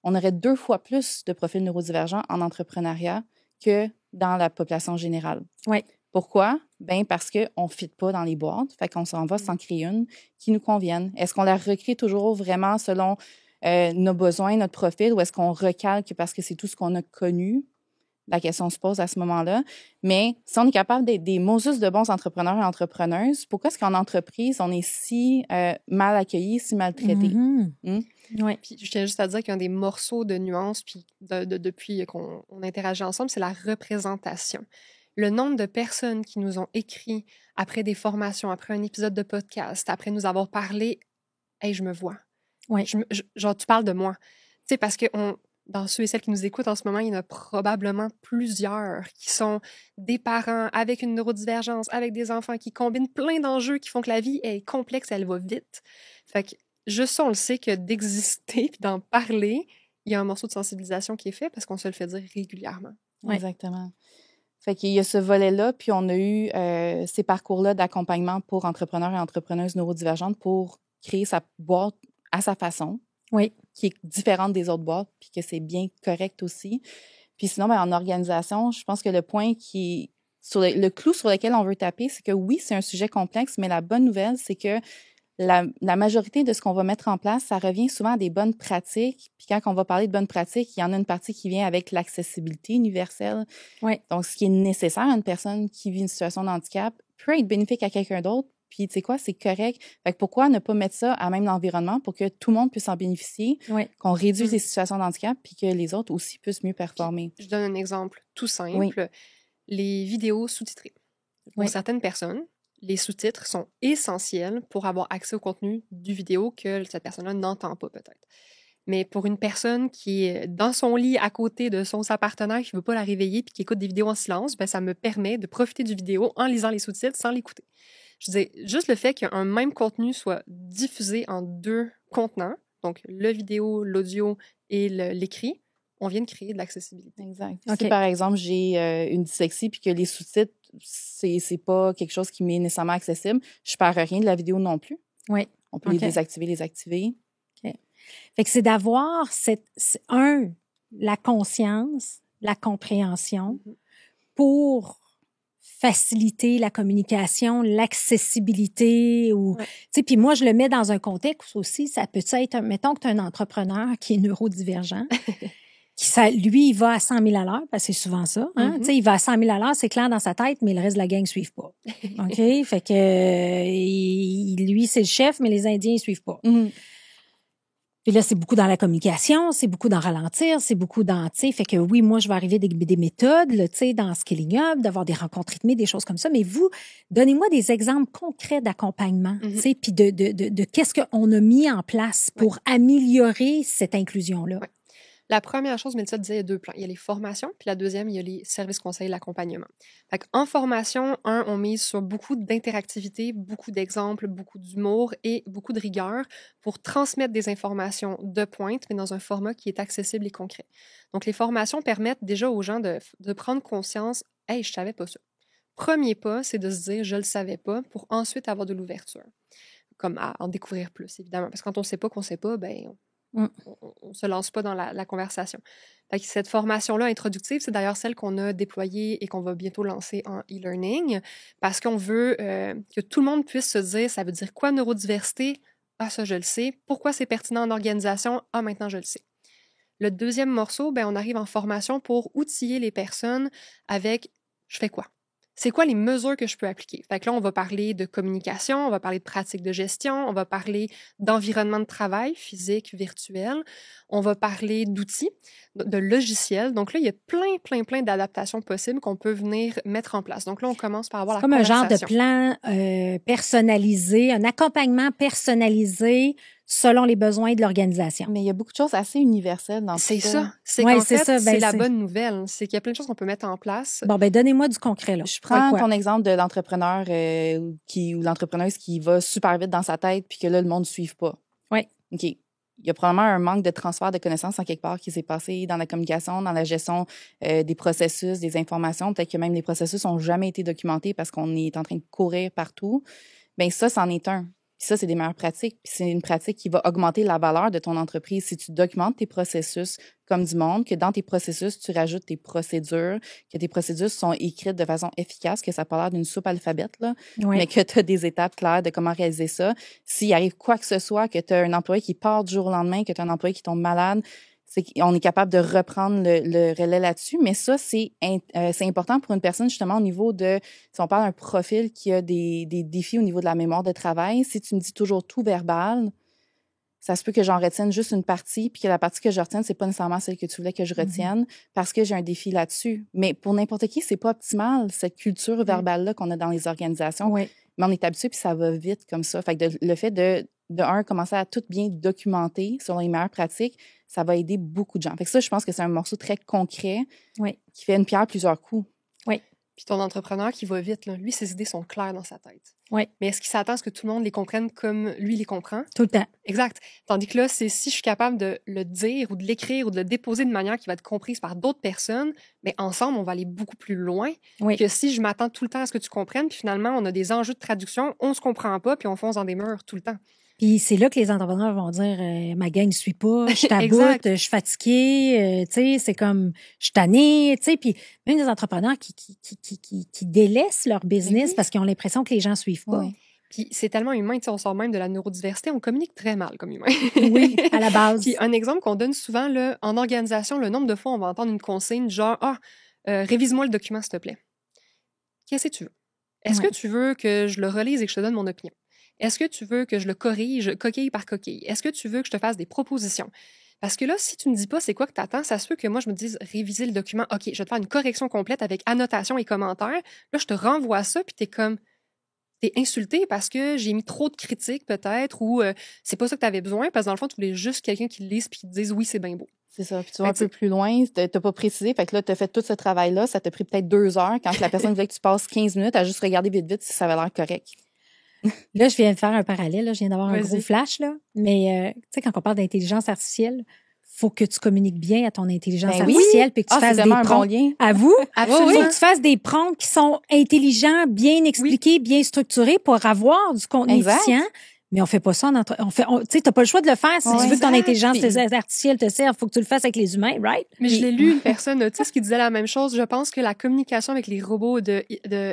on aurait 2 fois plus de profils neurodivergents en entrepreneuriat que dans la population générale. Oui. Pourquoi? Bien, parce qu'on ne fit pas dans les boîtes, fait qu'on s'en va s'en créer une qui nous convienne. Est-ce qu'on la recrée toujours vraiment selon... nos besoins, notre profil, ou est-ce qu'on recalque parce que c'est tout ce qu'on a connu? La question se pose à ce moment-là. Mais si on est capable d'être des Moses de bons entrepreneurs et entrepreneuses, pourquoi est-ce qu'en entreprise, on est si mal accueillis, si maltraités? Oui. Puis je tiens juste à dire qu'il y a des morceaux de nuances, puis depuis qu'on interagit ensemble, c'est la représentation. Le nombre de personnes qui nous ont écrit après des formations, après un épisode de podcast, après nous avoir parlé, « Hey, je me vois ». Oui. Genre, tu parles de moi. Tu sais, parce que dans ceux et celles qui nous écoutent en ce moment, il y en a probablement plusieurs qui sont des parents avec une neurodivergence, avec des enfants qui combinent plein d'enjeux qui font que la vie est complexe, elle va vite. Fait que juste ça, on le sait que d'exister puis d'en parler, il y a un morceau de sensibilisation qui est fait parce qu'on se le fait dire régulièrement. Oui. Exactement. Fait qu'il y a ce volet-là, puis on a eu ces parcours-là d'accompagnement pour entrepreneurs et entrepreneuses neurodivergentes pour créer sa boîte à sa façon, oui, qui est différente des autres boîtes, puis que c'est bien correct aussi. Puis sinon, en organisation, je pense que le point le clou sur lequel on veut taper, c'est que oui, c'est un sujet complexe, mais la bonne nouvelle, c'est que la majorité de ce qu'on va mettre en place, ça revient souvent à des bonnes pratiques. Puis quand on va parler de bonnes pratiques, il y en a une partie qui vient avec l'accessibilité universelle. Oui. Donc, ce qui est nécessaire à une personne qui vit une situation de handicap peut être bénéfique à quelqu'un d'autre. Puis, tu sais quoi, c'est correct. Fait que pourquoi ne pas mettre ça à même l'environnement pour que tout le monde puisse en bénéficier, qu'on réduise les situations de handicap, puis que les autres aussi puissent mieux performer. Puis, je donne un exemple tout simple. Les vidéos sous-titrées. Pour certaines personnes, les sous-titres sont essentiels pour avoir accès au contenu du vidéo que cette personne-là n'entend pas peut-être. Mais pour une personne qui est dans son lit à côté de sa partenaire qui ne veut pas la réveiller puis qui écoute des vidéos en silence, ça me permet de profiter du vidéo en lisant les sous-titres sans l'écouter. Je disais, juste le fait qu'un même contenu soit diffusé en 2 contenants, donc le vidéo, l'audio et l'écrit, on vient de créer de l'accessibilité. Exact. Okay. Si, par exemple, j'ai une dyslexie puis que les sous-titres, c'est pas quelque chose qui m'est nécessairement accessible, je perds rien de la vidéo non plus. Oui. On peut les désactiver, les activer. OK. Fait que c'est d'avoir la conscience, la compréhension pour faciliter la communication, l'accessibilité ou tu sais, puis moi je le mets dans un contexte aussi, ça peut être, mettons que tu as un entrepreneur qui est neurodivergent. Lui, il va à 100 000 à l'heure, parce que c'est souvent ça. Hein? Tu sais, il va à 100 000 à l'heure, c'est clair dans sa tête, mais le reste de la gang ne suivent pas. OK? Fait que lui, c'est le chef, mais les Indiens ne suivent pas. Puis là, c'est beaucoup dans la communication, c'est beaucoup dans ralentir, c'est beaucoup dans, tu sais, fait que oui, moi, je vais arriver avec des méthodes, tu sais, dans Skilling Up, d'avoir des rencontres rythmées, des choses comme ça. Mais vous, donnez-moi des exemples concrets d'accompagnement, tu sais, puis de qu'est-ce qu'on a mis en place pour améliorer cette inclusion-là. La première chose, Mélissa disait, il y a 2 plans. Il y a les formations, puis la deuxième, il y a les services conseils, l'accompagnement. Fait en formation, on mise sur beaucoup d'interactivité, beaucoup d'exemples, beaucoup d'humour et beaucoup de rigueur pour transmettre des informations de pointe, mais dans un format qui est accessible et concret. Donc, les formations permettent déjà aux gens de prendre conscience « Hey, je savais pas ça ». Premier pas, c'est de se dire « Je le savais pas » pour ensuite avoir de l'ouverture. Comme à en découvrir plus, évidemment. Parce que quand on sait pas qu'on sait pas, on ne se lance pas dans la conversation. Fait que cette formation-là introductive, c'est d'ailleurs celle qu'on a déployée et qu'on va bientôt lancer en e-learning parce qu'on veut que tout le monde puisse se dire, ça veut dire quoi neurodiversité? Ah, ça, je le sais. Pourquoi c'est pertinent en organisation? Ah, maintenant, je le sais. Le deuxième morceau, on arrive en formation pour outiller les personnes avec « je fais quoi ?» C'est quoi les mesures que je peux appliquer? Fait que là, on va parler de communication, on va parler de pratiques de gestion, on va parler d'environnement de travail, physique, virtuel, on va parler d'outils, de logiciels. Donc là, il y a plein d'adaptations possibles qu'on peut venir mettre en place. Donc là, on commence par avoir la conversation. Comme un genre de plan personnalisé, un accompagnement personnalisé selon les besoins de l'organisation. Mais il y a beaucoup de choses assez universelles dans c'est ça. Ça. C'est qu'en fait, c'est la bonne nouvelle. C'est qu'il y a plein de choses qu'on peut mettre en place. Bon, donnez-moi du concret, là. Je prends ton exemple de l'entrepreneur ou l'entrepreneuse qui va super vite dans sa tête puis que là, le monde ne suive pas. Oui. OK. Il y a probablement un manque de transfert de connaissances en quelque part qui s'est passé dans la communication, dans la gestion des processus, des informations. Peut-être que même les processus n'ont jamais été documentés parce qu'on est en train de courir partout. Bien, ça, c'en est un. Puis ça, c'est des meilleures pratiques. Puis c'est une pratique qui va augmenter la valeur de ton entreprise. Si tu documentes tes processus comme du monde, que dans tes processus, tu rajoutes tes procédures, que tes procédures sont écrites de façon efficace, que ça n'a pas l'air d'une soupe alphabète, là, mais que tu as des étapes claires de comment réaliser ça. S'il arrive quoi que ce soit, que tu as un employé qui part du jour au lendemain, que tu as un employé qui tombe malade, on est capable de reprendre le relais là-dessus, mais ça, c'est important pour une personne, justement, au niveau de, si on parle d'un profil qui a des défis au niveau de la mémoire de travail, si tu me dis toujours tout verbal, ça se peut que j'en retienne juste une partie, puis que la partie que je retienne, c'est pas nécessairement celle que tu voulais que je retienne, parce que j'ai un défi là-dessus. Mais pour n'importe qui, c'est pas optimal, cette culture verbale-là qu'on a dans les organisations. Oui. Mais on est habitué, puis ça va vite comme ça. Fait que le fait de commencer à tout bien documenter selon les meilleures pratiques, ça va aider beaucoup de gens. Fait que ça, je pense que c'est un morceau très concret qui fait une pierre plusieurs coups. Oui. Puis ton entrepreneur qui va vite, là, lui, ses idées sont claires dans sa tête. Oui. Mais est-ce qu'il s'attend à ce que tout le monde les comprenne comme lui les comprend? Tout le temps. Exact. Tandis que là, c'est si je suis capable de le dire ou de l'écrire ou de le déposer de manière qui va être comprise par d'autres personnes, mais ensemble, on va aller beaucoup plus loin que si je m'attends tout le temps à ce que tu comprennes, puis finalement, on a des enjeux de traduction, on se comprend pas, puis on fonce dans des murs tout le temps. Puis c'est là que les entrepreneurs vont dire ma gang ne suit pas, je suis à bout, je suis fatiguée, tu sais, c'est comme je suis tannée, tu sais. Puis même des entrepreneurs qui délaissent leur business parce qu'ils ont l'impression que les gens suivent pas. Oui. Puis c'est tellement humain, tu sais, on sort même de la neurodiversité, on communique très mal comme humain. Oui, à la base. Puis un exemple qu'on donne souvent là, en organisation, le nombre de fois on va entendre une consigne genre révise-moi le document s'il te plaît. Qu'est-ce que tu veux? Est-ce que tu veux que je le relise et que je te donne mon opinion? Est-ce que tu veux que je le corrige coquille par coquille? Est-ce que tu veux que je te fasse des propositions? Parce que là, si tu ne me dis pas c'est quoi que tu attends, ça se peut que moi, je me dise réviser le document. OK, je vais te faire une correction complète avec annotation et commentaires. Là, je te renvoie ça, puis t'es insulté parce que j'ai mis trop de critiques peut-être ou c'est pas ça que tu avais besoin parce que dans le fond, tu voulais juste quelqu'un qui le lise puis qui te dise oui, c'est bien beau. C'est ça. Puis tu vas un peu plus loin, t'as pas précisé. Fait que là, t'as fait tout ce travail-là. Ça t'a pris peut-être 2 heures quand la personne voulait que tu passes 15 minutes à juste regarder vite si ça avait l'air correct. Là, je viens de faire un parallèle. Là. Je viens d'avoir un gros flash. Là. Mais tu sais, quand on parle d'intelligence artificielle, faut que tu communiques bien à ton intelligence artificielle puis que tu fasses des prompts. Bon À vous? Absolument. Faut que tu fasses des prompts qui sont intelligents, bien expliqués, bien structurés pour avoir du contenu efficient. Mais on fait pas ça tu sais, t'as pas le choix de le faire si tu veux que ton intelligence artificielle te serve. Faut que tu le fasses avec les humains, right? Mais je l'ai lu, une personne, tu sais, qui disait la même chose. Je pense que la communication avec les robots de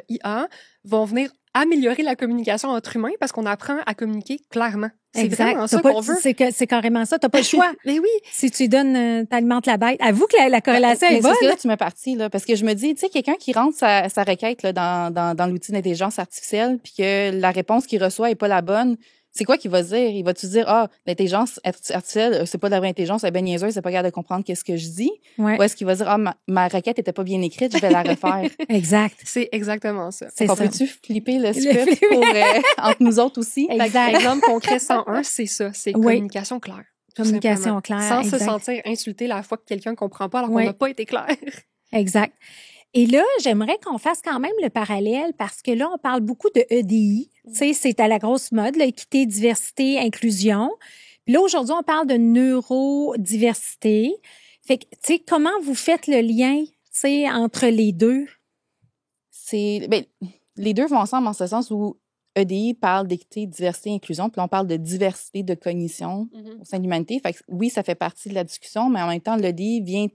IA vont venir améliorer la communication entre humains parce qu'on apprend à communiquer clairement. C'est vraiment ça qu'on veut. C'est carrément ça. T'as pas le choix. Mais oui. Si tu donnes, t'alimentes la bête. Avoue que la corrélation est bonne. C'est là que tu m'es partie, là. Parce que je me dis, tu sais, quelqu'un qui rentre sa requête, là, dans l'outil d'intelligence artificielle puis que la réponse qu'il reçoit est pas la bonne. C'est quoi qu'il va dire? Il va-tu dire, l'intelligence artificielle, c'est pas de la vraie intelligence, elle est bien niaiseuse, c'est pas capable de comprendre qu'est-ce que je dis? Ouais. Ou est-ce qu'il va dire, ma requête était pas bien écrite, je vais la refaire? Exact. C'est exactement ça. On peut-tu flipper le script entre nous autres aussi? Exact. Exemple concret 101, c'est ça. C'est communication claire. Communication claire. Sans se sentir insulté la fois que quelqu'un comprend pas alors qu'on n'a pas été clair. Exact. Et là, j'aimerais qu'on fasse quand même le parallèle parce que là, on parle beaucoup de EDI. Tu sais, c'est à la grosse mode, là, équité, diversité, inclusion. Puis là, aujourd'hui, on parle de neurodiversité. Fait que, tu sais, comment vous faites le lien, tu sais, entre les deux? Les deux vont ensemble en ce sens où EDI parle d'équité, diversité, inclusion, puis là, on parle de diversité de cognition au sein de l'humanité. Fait que oui, ça fait partie de la discussion, mais en même temps, l'EDI vient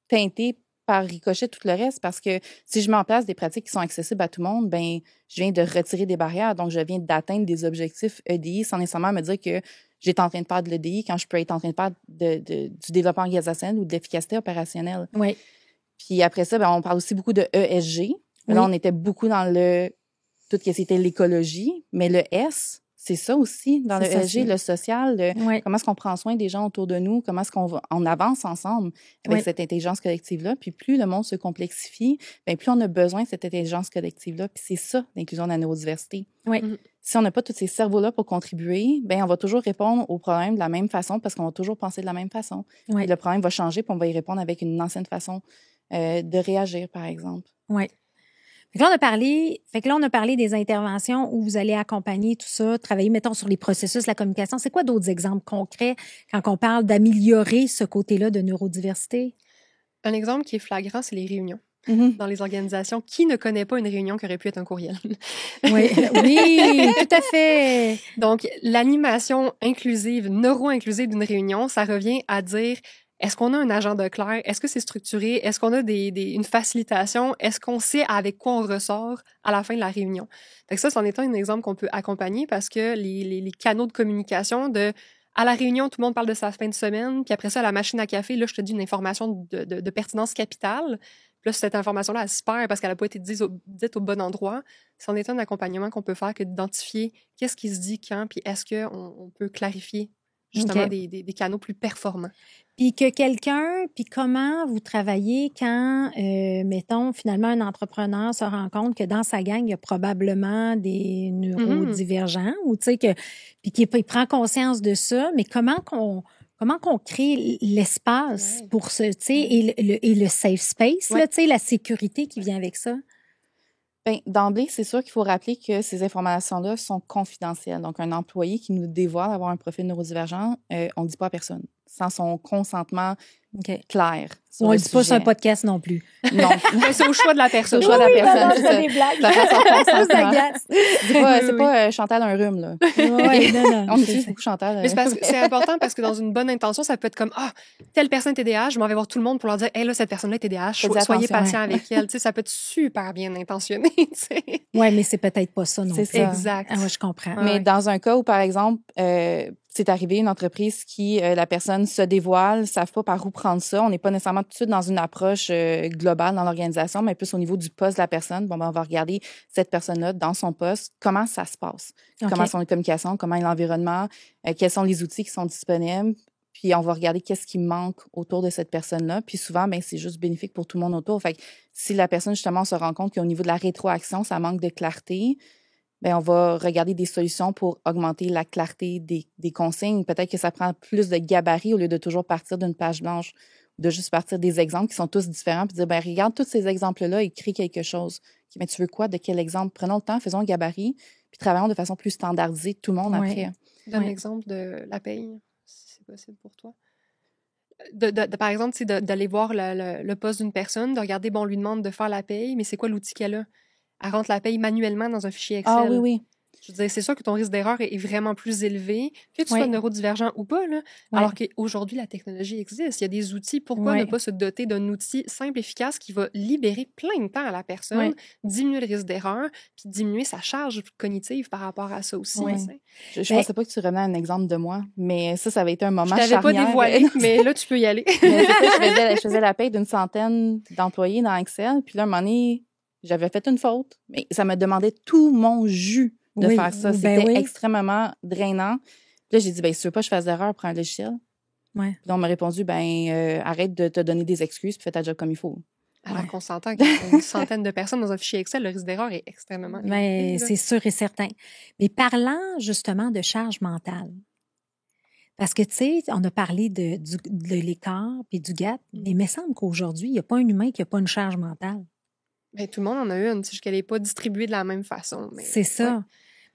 teinter par ricochet tout le reste parce que si je mets en place des pratiques qui sont accessibles à tout le monde, ben je viens de retirer des barrières, donc je viens d'atteindre des objectifs EDI sans nécessairement me dire que j'étais en train de faire de l'EDI quand je peux être en train de faire du développement organisationnel ou de l'efficacité opérationnelle. Oui. Puis après ça, ben on parle aussi beaucoup de ESG. Là, on était beaucoup dans tout ce qui était l'écologie, mais le S, c'est ça aussi, dans le ESG, le social, comment est-ce qu'on prend soin des gens autour de nous, comment est-ce qu'on avance ensemble avec cette intelligence collective-là. Puis plus le monde se complexifie, bien, plus on a besoin de cette intelligence collective-là. Puis c'est ça, l'inclusion de la neurodiversité. Oui. Si on n'a pas tous ces cerveaux-là pour contribuer, bien, on va toujours répondre aux problèmes de la même façon parce qu'on va toujours penser de la même façon. Et le problème va changer, puis on va y répondre avec une ancienne façon de réagir, par exemple. Oui. Fait que là, on a parlé des interventions où vous allez accompagner tout ça, travailler, mettons, sur les processus de la communication. C'est quoi d'autres exemples concrets quand on parle d'améliorer ce côté-là de neurodiversité? Un exemple qui est flagrant, c'est les réunions. Dans les organisations. Qui ne connaît pas une réunion qui aurait pu être un courriel? Oui, tout à fait. Donc, l'animation inclusive, neuro-inclusive d'une réunion, ça revient à dire est-ce qu'on a un agenda clair? Est-ce que c'est structuré? Est-ce qu'on a une facilitation? Est-ce qu'on sait avec quoi on ressort à la fin de la réunion? Fait que ça, c'en est un exemple qu'on peut accompagner parce que les canaux de communication à la réunion, tout le monde parle de sa fin de semaine, puis après ça, à la machine à café, là, je te dis une information de pertinence capitale. Puis là, cette information-là, elle se perd parce qu'elle n'a pas été dite au bon endroit. C'en est un accompagnement qu'on peut faire que d'identifier qu'est-ce qui se dit quand, puis est-ce qu'on peut clarifier justement des canaux plus performants. Puis comment vous travaillez quand, mettons, finalement, un entrepreneur se rend compte que dans sa gang, il y a probablement des neurodivergents, ou tu sais, puis qu'il prend conscience de ça, mais comment qu'on crée l'espace pour ce, tu sais, et le safe space, là, tu sais, la sécurité qui vient avec ça? Bien, d'emblée, c'est sûr qu'il faut rappeler que ces informations-là sont confidentielles. Donc, un employé qui nous dévoile avoir un profil neurodivergent, on ne dit pas à personne. Sans son consentement clair. On le dit pas sur un podcast non plus. Non. C'est au choix de la personne. C'est au choix de la personne. C'est ça, des blagues. La façon de Ça agace. C'est pas Chantal un rhume, là. Ouais, non. On utilise beaucoup Chantal. Mais c'est important parce que dans une bonne intention, ça peut être comme, telle personne est TDAH, je m'en vais voir tout le monde pour leur dire, là, cette personne-là est TDAH, soyez patient avec elle. Tu sais, ça peut être super bien intentionné, tu sais. Ouais, mais c'est peut-être pas ça non plus. C'est ça. Exact. Ah ouais, je comprends. Mais dans un cas où, par exemple, c'est arrivé une entreprise qui, la personne se dévoile, ne savent pas par où prendre ça. On n'est pas nécessairement tout de suite dans une approche globale dans l'organisation, mais plus au niveau du poste de la personne. On va regarder cette personne-là dans son poste, comment ça se passe, comment sont les communications, comment est l'environnement, quels sont les outils qui sont disponibles. Puis on va regarder qu'est-ce qui manque autour de cette personne-là. Puis souvent, c'est juste bénéfique pour tout le monde autour. Fait que si la personne, justement, se rend compte qu'au niveau de la rétroaction, ça manque de clarté, on va regarder des solutions pour augmenter la clarté des consignes. Peut-être que ça prend plus de gabarit au lieu de toujours partir d'une page blanche, de juste partir des exemples qui sont tous différents, puis dire, regarde tous ces exemples-là et crée quelque chose. Mais tu veux quoi? De quel exemple? Prenons le temps, faisons un gabarit, puis travaillons de façon plus standardisée, tout le monde après. Donne l'exemple de la paye, si c'est possible pour toi. Par exemple, d'aller voir le poste d'une personne, de regarder, on lui demande de faire la paye, mais c'est quoi l'outil qu'elle a? Elle rentre la paye manuellement dans un fichier Excel. Ah oui. Je veux dire, c'est sûr que ton risque d'erreur est vraiment plus élevé, que tu sois neurodivergent ou pas, là. Alors qu'aujourd'hui, la technologie existe. Il y a des outils. Pourquoi ne pas se doter d'un outil simple, efficace, qui va libérer plein de temps à la personne, diminuer le risque d'erreur, puis diminuer sa charge cognitive par rapport à ça aussi. Je ne pensais pas que tu revenais un exemple de moi, mais ça avait été un moment charnière. Je t'avais pas dévoilé, mais là, tu peux y aller. Je faisais la paye d'une centaine d'employés dans Excel, puis là, un moment donné, j'avais fait une faute, mais ça me demandait tout mon jus de faire ça. C'était extrêmement drainant. Puis là, j'ai dit, si tu veux pas que je fasse d'erreur, prends un logiciel. Puis là, on m'a répondu, arrête de te donner des excuses, puis fais ta job comme il faut. Alors qu'on s'entend qu'il y a une centaine de personnes dans un fichier Excel, le risque d'erreur est extrêmement élevé. C'est sûr et certain. Mais parlant justement de charge mentale, parce que, tu sais, on a parlé de l'écart puis du gap, mais il me semble qu'aujourd'hui, il n'y a pas un humain qui n'a pas une charge mentale. Tout le monde en a une, juste qu'elle n'est pas distribuée de la même façon. C'est ça.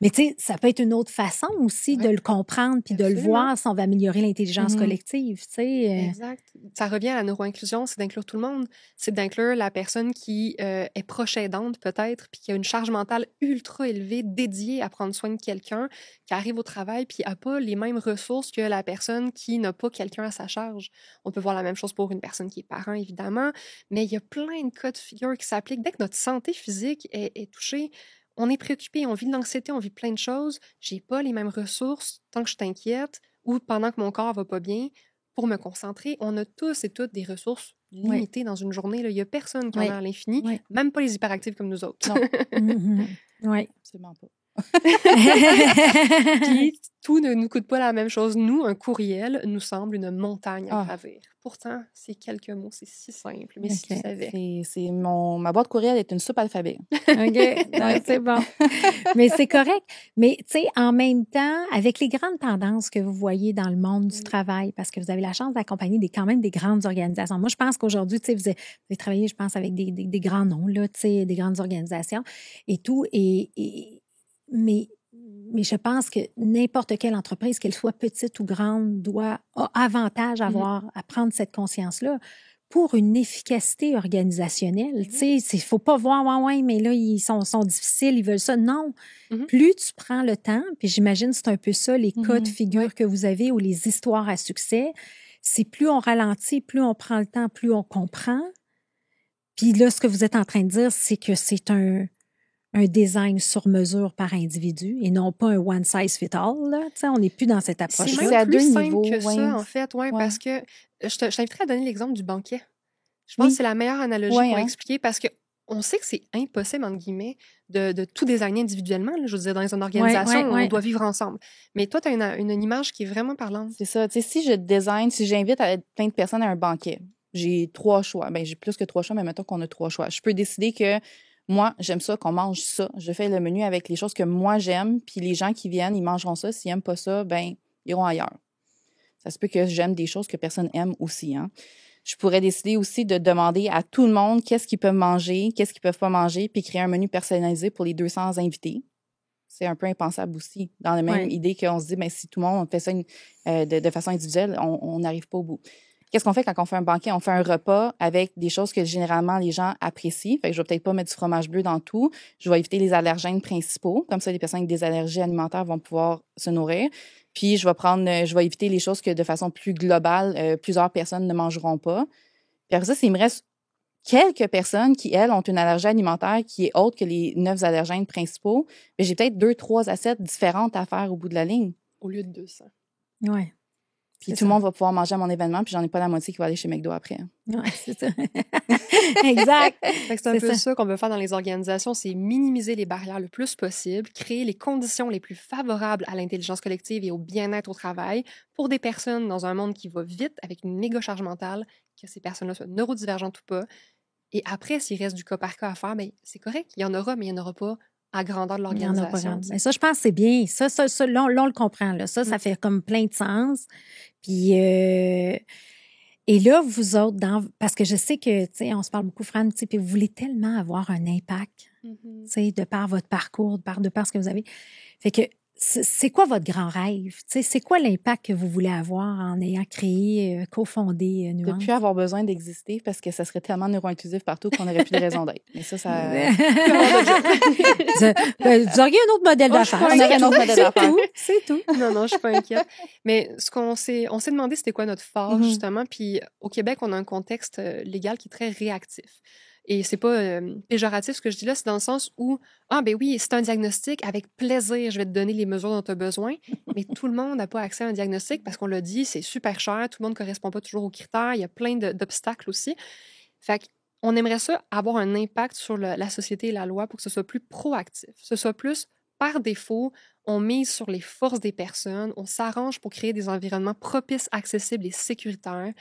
Mais tu sais, ça peut être une autre façon aussi de le comprendre puis de le voir si on va améliorer l'intelligence collective, tu sais. Exact. Ça revient à la neuroinclusion, c'est d'inclure tout le monde. C'est d'inclure la personne qui est proche aidante peut-être, puis qui a une charge mentale ultra élevée, dédiée à prendre soin de quelqu'un, qui arrive au travail puis n'a pas les mêmes ressources que la personne qui n'a pas quelqu'un à sa charge. On peut voir la même chose pour une personne qui est parent, évidemment, mais il y a plein de cas de figure qui s'appliquent. Dès que notre santé physique est touchée, on est préoccupé, on vit de l'anxiété, on vit plein de choses. J'ai pas les mêmes ressources tant que je t'inquiète ou pendant que mon corps va pas bien pour me concentrer. On a tous et toutes des ressources limitées dans une journée. Il y a personne qui en a à l'infini, même pas les hyperactifs comme nous autres. Non. Oui. Absolument pas. Puis, tout ne nous coûte pas la même chose. Nous, un courriel nous semble une montagne à gravir. Pourtant, c'est quelques mots, c'est si simple, mais si tu savais. Ma boîte courriel est une soupe alphabet. OK, c'est bon. Mais c'est correct. Mais, tu sais, en même temps, avec les grandes tendances que vous voyez dans le monde du travail, parce que vous avez la chance d'accompagner quand même des grandes organisations. Moi, je pense qu'aujourd'hui, tu sais, vous avez travaillé, je pense, avec des grands noms, là, tu sais, des grandes organisations et tout. Mais je pense que n'importe quelle entreprise, qu'elle soit petite ou grande, a avantage à prendre cette conscience-là pour une efficacité organisationnelle. Tu sais, il faut pas voir, mais là, ils sont difficiles, ils veulent ça. Non. Plus tu prends le temps, puis j'imagine que c'est un peu ça, les cas de figure que vous avez ou les histoires à succès, c'est plus on ralentit, plus on prend le temps, plus on comprend. Puis là, ce que vous êtes en train de dire, c'est que c'est un design sur mesure par individu et non pas un one size fit all. Là. On n'est plus dans cette approche-là. C'est même plus simple que ça, en fait, parce que je t'inviterais à donner l'exemple du banquet. Je pense que c'est la meilleure analogie pour expliquer parce qu'on sait que c'est impossible, entre guillemets, de tout designer individuellement. Là. Je veux dire, dans une organisation, on doit vivre ensemble. Mais toi, tu as une image qui est vraiment parlante. C'est ça. Tu sais, si j'invite plein de personnes à un banquet, j'ai 3 choix. J'ai plus que 3 choix, mais mettons qu'on a 3 choix. Je peux décider que moi, j'aime ça, qu'on mange ça. Je fais le menu avec les choses que moi, j'aime, puis les gens qui viennent, ils mangeront ça. S'ils n'aiment pas ça, ils iront ailleurs. Ça se peut que j'aime des choses que personne n'aime aussi. Hein? Je pourrais décider aussi de demander à tout le monde qu'est-ce qu'ils peuvent manger, qu'est-ce qu'ils peuvent pas manger, puis créer un menu personnalisé pour les 200 invités. C'est un peu impensable aussi. Dans la même idée qu'on se dit, si tout le monde fait ça de façon individuelle, on n'arrive pas au bout. qu'est-ce qu'on fait quand on fait un banquet? On fait un repas avec des choses que généralement les gens apprécient. Fait que je vais peut-être pas mettre du fromage bleu dans tout. Je vais éviter les allergènes principaux. Comme ça, les personnes avec des allergies alimentaires vont pouvoir se nourrir. Puis je vais éviter les choses que de façon plus globale, plusieurs personnes ne mangeront pas. Puis après ça, s'il me reste quelques personnes qui, elles, ont une allergie alimentaire qui est autre que les 9 allergènes principaux, mais j'ai peut-être 2-3 assiettes différentes à faire au bout de la ligne. Au lieu de 200. Oui. Puis tout le monde va pouvoir manger à mon événement, puis j'en ai pas la moitié qui va aller chez McDo après. Oui, c'est ça. Exact. Fait que c'est un peu ça qu'on veut faire dans les organisations, c'est minimiser les barrières le plus possible, créer les conditions les plus favorables à l'intelligence collective et au bien-être au travail pour des personnes dans un monde qui va vite, avec une méga charge mentale, que ces personnes-là soient neurodivergentes ou pas. Et après, s'il reste du cas par cas à faire, bien, c'est correct, il y en aura, mais il n'y en aura pas à grandeur de l'organisation. Mais ça, je pense que c'est bien. Ça là, on le comprend. Là. Ça fait comme plein de sens. Puis, et là, vous autres, parce que je sais que, tu sais, on se parle beaucoup, Fran, puis vous voulez tellement avoir un impact, tu sais, de par votre parcours, de par ce que vous avez. Fait que, c'est quoi votre grand rêve? Tu sais, c'est quoi l'impact que vous voulez avoir en ayant créé, cofondé Nuance? De ne plus avoir besoin d'exister parce que ça serait tellement neuro-inclusif partout qu'on n'aurait plus de raison d'être. Mais ça... Vous auriez un autre modèle d'affaires. On aurait un autre modèle d'affaires. C'est tout. Non, je suis pas inquiète. Mais ce on s'est demandé, c'était quoi notre force, justement. Puis au Québec, on a un contexte légal qui est très réactif. Et c'est pas péjoratif ce que je dis là, c'est dans le sens où, ben oui, c'est un diagnostic, avec plaisir, je vais te donner les mesures dont tu as besoin, mais tout le monde n'a pas accès à un diagnostic parce qu'on l'a dit, c'est super cher, tout le monde ne correspond pas toujours aux critères, il y a plein d'obstacles aussi. Fait qu'on aimerait ça avoir un impact sur la société et la loi pour que ce soit plus proactif, ce soit plus par défaut, on mise sur les forces des personnes, on s'arrange pour créer des environnements propices, accessibles et sécuritaires,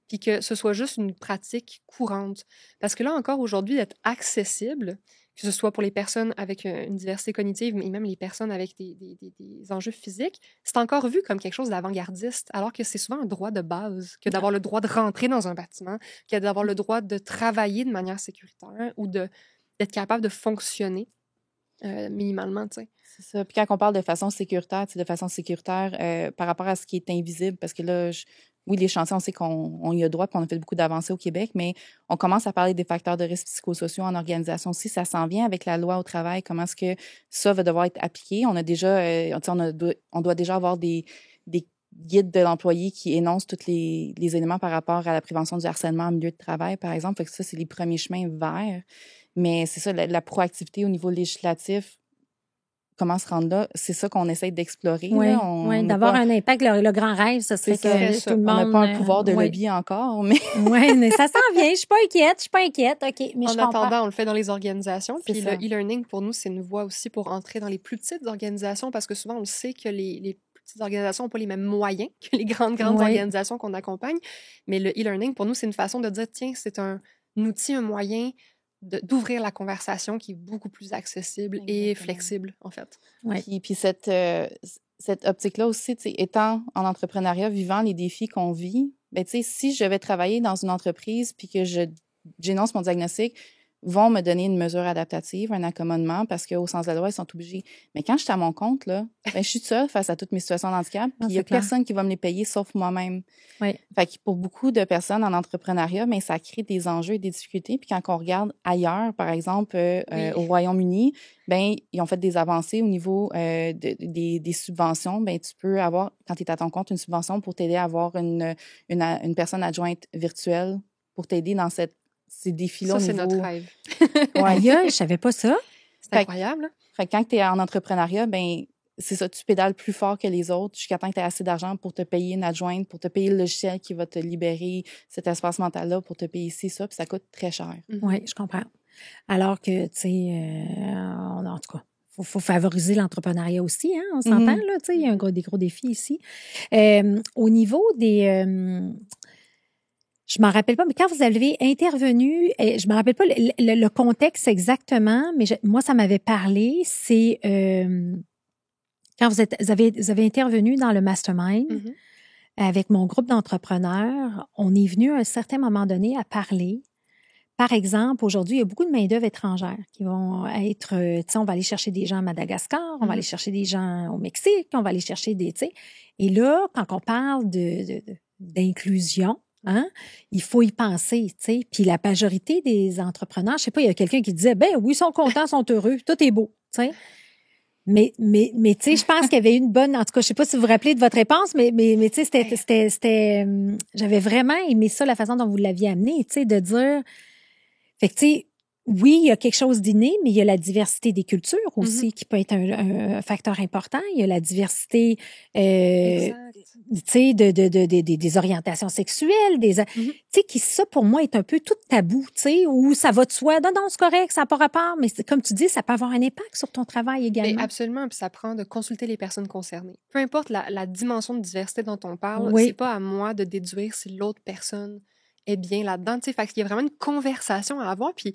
puis que ce soit juste une pratique courante. Parce que là, encore aujourd'hui, d'être accessible, que ce soit pour les personnes avec une diversité cognitive, mais même les personnes avec des enjeux physiques, c'est encore vu comme quelque chose d'avant-gardiste, alors que c'est souvent un droit de base, que d'avoir le droit de rentrer dans un bâtiment, que d'avoir le droit de travailler de manière sécuritaire ou d'être capable de fonctionner minimalement, tu sais. C'est ça. Puis quand on parle de façon sécuritaire, par rapport à ce qui est invisible, parce que là, oui, les chantiers, on sait qu'on y a droit, puis on a fait beaucoup d'avancées au Québec, mais on commence à parler des facteurs de risque psychosociaux en organisation aussi. Ça s'en vient avec la loi au travail. Comment est-ce que ça va devoir être appliqué? On a déjà, on doit déjà avoir des guides de l'employé qui énoncent tous les éléments par rapport à la prévention du harcèlement en milieu de travail, par exemple. Fait que ça, c'est les premiers chemins vers. Mais c'est ça, la proactivité au niveau législatif, comment se rendre là, c'est ça qu'on essaie d'explorer. Oui, d'avoir un impact. Le grand rêve, ce serait que tout le monde... On n'a pas un pouvoir de lobby encore, mais... Oui, mais ça s'en vient. Je suis pas inquiète. OK, mais en attendant, on le fait dans les organisations. Puis le e-learning, pour nous, c'est une voie aussi pour entrer dans les plus petites organisations, parce que souvent, on le sait que les petites organisations n'ont pas les mêmes moyens que les grandes organisations qu'on accompagne. Mais le e-learning, pour nous, c'est une façon de dire, tiens, c'est un outil, un moyen d'ouvrir la conversation qui est beaucoup plus accessible et flexible, en fait. Oui. Puis cette optique-là aussi, étant en entrepreneuriat, vivant les défis qu'on vit, ben, si je vais travailler dans une entreprise puis que j'énonce mon diagnostic, vont me donner une mesure adaptative, un accommodement, parce qu'au sens de la loi, ils sont obligés. Mais quand je suis à mon compte, là, ben, je suis seule face à toutes mes situations de handicap, puis il n'y a personne qui va me les payer sauf moi-même. Oui. Fait que pour beaucoup de personnes en entrepreneuriat, ben, ça crée des enjeux et des difficultés. Puis quand on regarde ailleurs, par exemple, au Royaume-Uni, ben, ils ont fait des avancées au niveau des subventions. Ben, tu peux avoir, quand tu es à ton compte, une subvention pour t'aider à avoir une personne adjointe virtuelle pour t'aider dans ces défis-là. Ça, c'est notre rêve. Je savais pas ça. C'est incroyable. Fait que quand tu es en entrepreneuriat, ben c'est ça, tu pédales plus fort que les autres jusqu'à temps que tu aies assez d'argent pour te payer une adjointe, pour te payer le logiciel qui va te libérer cet espace mental-là, pour te payer ci, ça, puis ça coûte très cher. Oui, je comprends. Alors que, tu sais, en tout cas, faut favoriser l'entrepreneuriat aussi, hein, on s'entend, là, tu sais, il y a des gros défis ici. Au niveau des... je m'en rappelle pas, mais quand vous avez intervenu, je me rappelle pas le contexte exactement, mais moi, ça m'avait parlé, c'est quand vous avez intervenu dans le mastermind avec mon groupe d'entrepreneurs, on est venu à un certain moment donné à parler. Par exemple, aujourd'hui, il y a beaucoup de main-d'œuvre étrangère qui vont être, tu sais, on va aller chercher des gens à Madagascar, on va aller chercher des gens au Mexique, on va aller chercher des, tu sais. Et là, quand on parle d'inclusion, Hein? Il faut y penser, tu sais. Puis la majorité des entrepreneurs, je sais pas, il y a quelqu'un qui disait, ben oui, ils sont contents, ils sont heureux, tout est beau, tu sais. Mais tu sais, je pense qu'il y avait une bonne, en tout cas, je sais pas si vous vous rappelez de votre réponse, mais tu sais, c'était, j'avais vraiment aimé ça, la façon dont vous l'aviez amené, tu sais, de dire, fait que tu sais, oui, il y a quelque chose d'inné, mais il y a la diversité des cultures aussi qui peut être un facteur important. Il y a la diversité, tu sais, des orientations sexuelles, tu sais, qui ça pour moi est un peu tout tabou, tu sais, où ça va de soi. Non, c'est correct, ça n'a pas rapport, mais comme tu dis, ça peut avoir un impact sur ton travail également. Mais absolument, puis ça prend de consulter les personnes concernées. Peu importe la dimension de diversité dont on parle, c'est pas à moi de déduire si l'autre personne est bien là-dedans, tu sais, fait qu'il y a vraiment une conversation à avoir, puis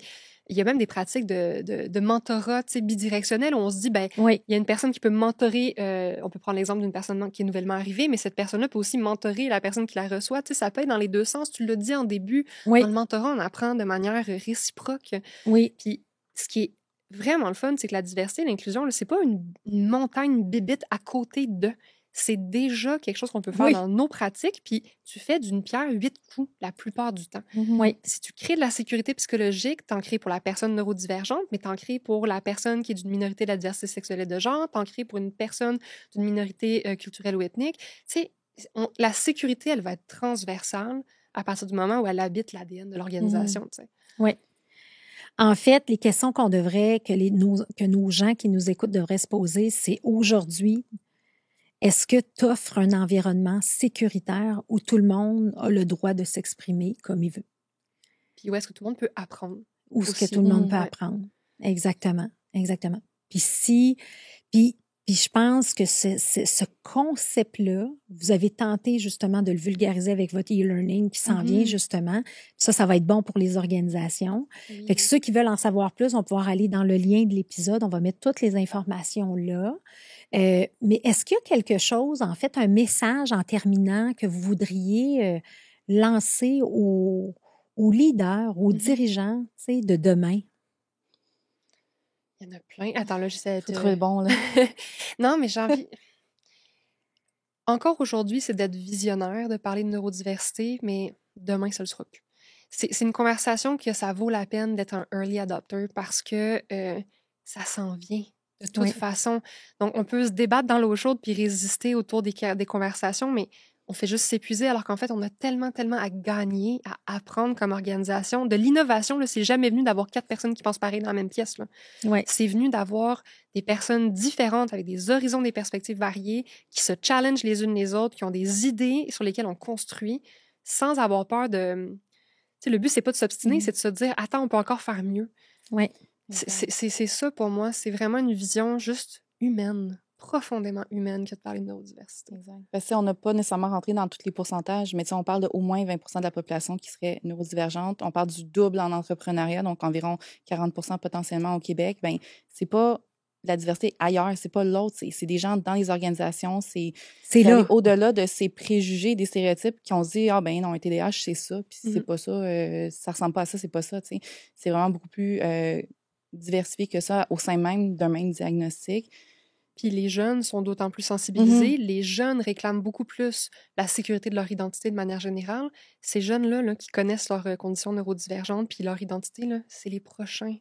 il y a même des pratiques de mentorat, tu sais, bidirectionnel, où on se dit, ben, il y a une personne qui peut mentorer, on peut prendre l'exemple d'une personne qui est nouvellement arrivée, mais cette personne-là peut aussi mentorer la personne qui la reçoit, tu sais, ça peut être dans les deux sens, tu l'as dit en début, dans le mentorat, on apprend de manière réciproque. Puis ce qui est vraiment le fun, c'est que la diversité et l'inclusion, là, c'est pas une montagne bibite à côté de. C'est déjà quelque chose qu'on peut faire dans nos pratiques, puis tu fais d'une pierre 8 coups la plupart du temps. Si tu crées de la sécurité psychologique, t'en crées pour la personne neurodivergente, mais t'en crées pour la personne qui est d'une minorité de la diversité sexuelle et de genre, t'en crées pour une personne d'une minorité culturelle ou ethnique. Tu sais, la sécurité, elle va être transversale à partir du moment où elle habite l'ADN de l'organisation. Tu sais. Oui. En fait, les questions qu'on devrait, que nos gens qui nous écoutent devraient se poser, c'est aujourd'hui, est-ce que tu offres un environnement sécuritaire où tout le monde a le droit de s'exprimer comme il veut? Puis où est-ce que tout le monde peut apprendre? Où est-ce que tout le monde peut apprendre? Exactement, exactement. Puis je pense que ce concept-là, vous avez tenté justement de le vulgariser avec votre e-learning qui s'en vient justement. Ça va être bon pour les organisations. Fait que ceux qui veulent en savoir plus vont pouvoir aller dans le lien de l'épisode. On va mettre toutes les informations là. Mais est-ce qu'il y a quelque chose, en fait, un message en terminant que vous voudriez lancer aux leaders, aux dirigeants, tu sais, de demain? Il y en a plein. Attends, là, j'essaie de... trouver bon, là. Non, mais j'ai envie... Encore aujourd'hui, c'est d'être visionnaire, de parler de neurodiversité, mais demain, ça le sera plus. C'est une conversation que ça vaut la peine d'être un early adopter parce que ça s'en vient de toute façon. Donc, on peut se débattre dans l'eau chaude puis résister autour des conversations, mais on fait juste s'épuiser alors qu'en fait, on a tellement à gagner, à apprendre comme organisation. De l'innovation, là, c'est jamais venu d'avoir 4 personnes qui pensent pareil dans la même pièce. Là. C'est venu d'avoir des personnes différentes avec des horizons, des perspectives variées, qui se challengent les unes les autres, qui ont des idées sur lesquelles on construit sans avoir peur de... Tu sais, le but, c'est pas de s'obstiner, c'est de se dire « Attends, on peut encore faire mieux. » C'est ça pour moi. C'est vraiment une vision juste humaine, profondément humaine que de parler de neurodiversité. Exact. Parce que on n'a pas nécessairement rentré dans tous les pourcentages, mais on parle d'au moins 20% de la population qui serait neurodivergente. On parle du double en entrepreneuriat, donc environ 40% potentiellement au Québec. Ben, c'est pas la diversité ailleurs, c'est pas l'autre, c'est des gens dans les organisations, c'est là au-delà de ces préjugés, des stéréotypes qui ont dit ah ben non, un TDAH c'est ça, puis c'est pas ça, ça ressemble pas à ça, c'est pas ça, tu sais. C'est vraiment beaucoup plus diversifié que ça au sein même d'un même diagnostic. Puis les jeunes sont d'autant plus sensibilisés. Les jeunes réclament beaucoup plus la sécurité de leur identité de manière générale. Ces jeunes-là là, qui connaissent leurs conditions neurodivergentes puis leur identité, là, c'est les prochains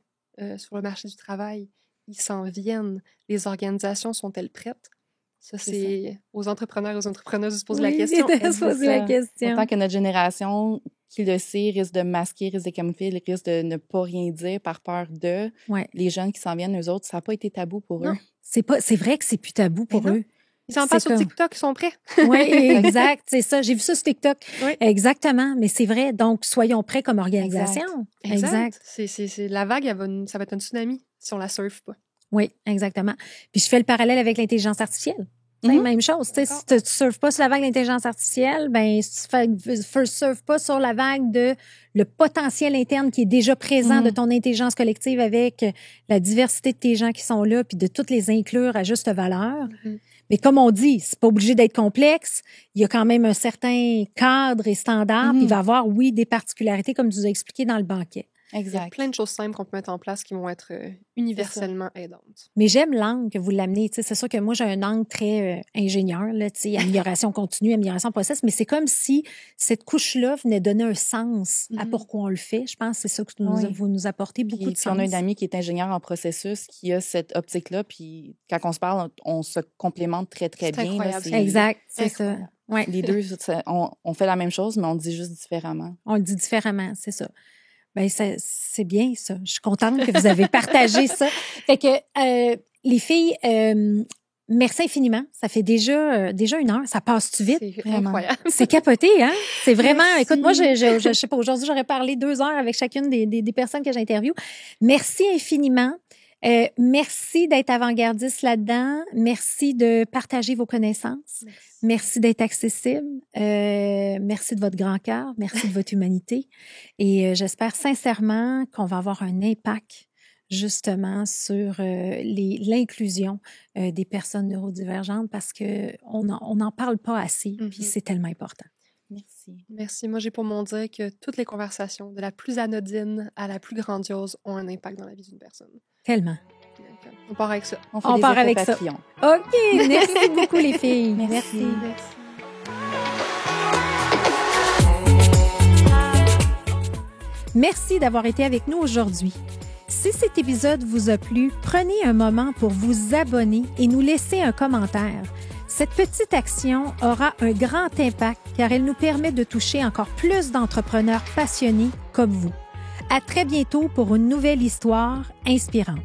sur le marché du travail. Ils s'en viennent. Les organisations sont-elles prêtes? Ça, c'est aux entrepreneurs et aux entrepreneuses de se poser la question. Autant que notre génération qui le sait risque de masquer, risque de camoufler, risque de ne pas rien dire par peur de. Les jeunes qui s'en viennent, eux autres, ça n'a pas été tabou pour eux. C'est vrai que c'est plus tabou pour eux. Ils en parlent sur TikTok, ils sont prêts. Oui, exact, c'est ça. J'ai vu ça sur TikTok. Exactement, mais c'est vrai. Donc, soyons prêts comme organisation. Exact. C'est la vague, ça va être un tsunami si on la surfe pas. Oui, exactement. Puis je fais le parallèle avec l'intelligence artificielle. C'est la même chose. Si tu ne surfes pas sur la vague de l'intelligence artificielle, ben si tu ne surfes pas sur la vague de le potentiel interne qui est déjà présent de ton intelligence collective avec la diversité de tes gens qui sont là, puis de toutes les inclure à juste valeur. Mais comme on dit, c'est pas obligé d'être complexe. Il y a quand même un certain cadre et standard. Puis il va y avoir, oui, des particularités, comme tu nous as expliqué dans le banquet. Il y a Exact. plein de choses simples qu'on peut mettre en place qui vont être universellement aidantes. Mais j'aime l'angle que vous l'amenez. Tu sais, c'est sûr que moi, j'ai un angle très ingénieur, là, tu sais, amélioration continue, amélioration process, mais c'est comme si cette couche-là venait donner un sens à pourquoi on le fait. Je pense que c'est ça que vous nous apportez, beaucoup de Puis sens. on a une amie qui est ingénieure en processus, qui a cette optique-là, puis quand on se parle, on se complémente très, très C'est bien. incroyable. Là, Exact, c'est incroyable. ça. Ouais. Les deux, on fait la même chose, mais on dit juste différemment. On le dit différemment, c'est ça. Ben c'est bien, ça. Je suis contente que vous avez partagé ça. Fait que, les filles, merci infiniment. Ça fait déjà 1 heure. Ça passe-tu vite? C'est Vraiment. incroyable. C'est capoté, hein? C'est vraiment... Merci. Écoute, moi, je sais pas, aujourd'hui, j'aurais parlé 2 heures avec chacune des personnes que j'interviewe. Merci infiniment. Merci d'être avant-gardiste là-dedans. Merci de partager vos connaissances. Merci d'être accessible. Merci de votre grand cœur. Merci de votre humanité. Et j'espère sincèrement qu'on va avoir un impact justement sur l'inclusion des personnes neurodivergentes parce qu'on n'en parle pas assez, puis c'est tellement important. Merci. Merci. Moi, j'ai pour mon dire que toutes les conversations, de la plus anodine à la plus grandiose, ont un impact dans la vie d'une personne. Tellement. Donc, on part avec ça. On fait On des part avec ça. éco-papillons. OK. Merci beaucoup, les filles. Merci. Merci d'avoir été avec nous aujourd'hui. Si cet épisode vous a plu, prenez un moment pour vous abonner et nous laisser un commentaire. Cette petite action aura un grand impact car elle nous permet de toucher encore plus d'entrepreneurs passionnés comme vous. À très bientôt pour une nouvelle histoire inspirante.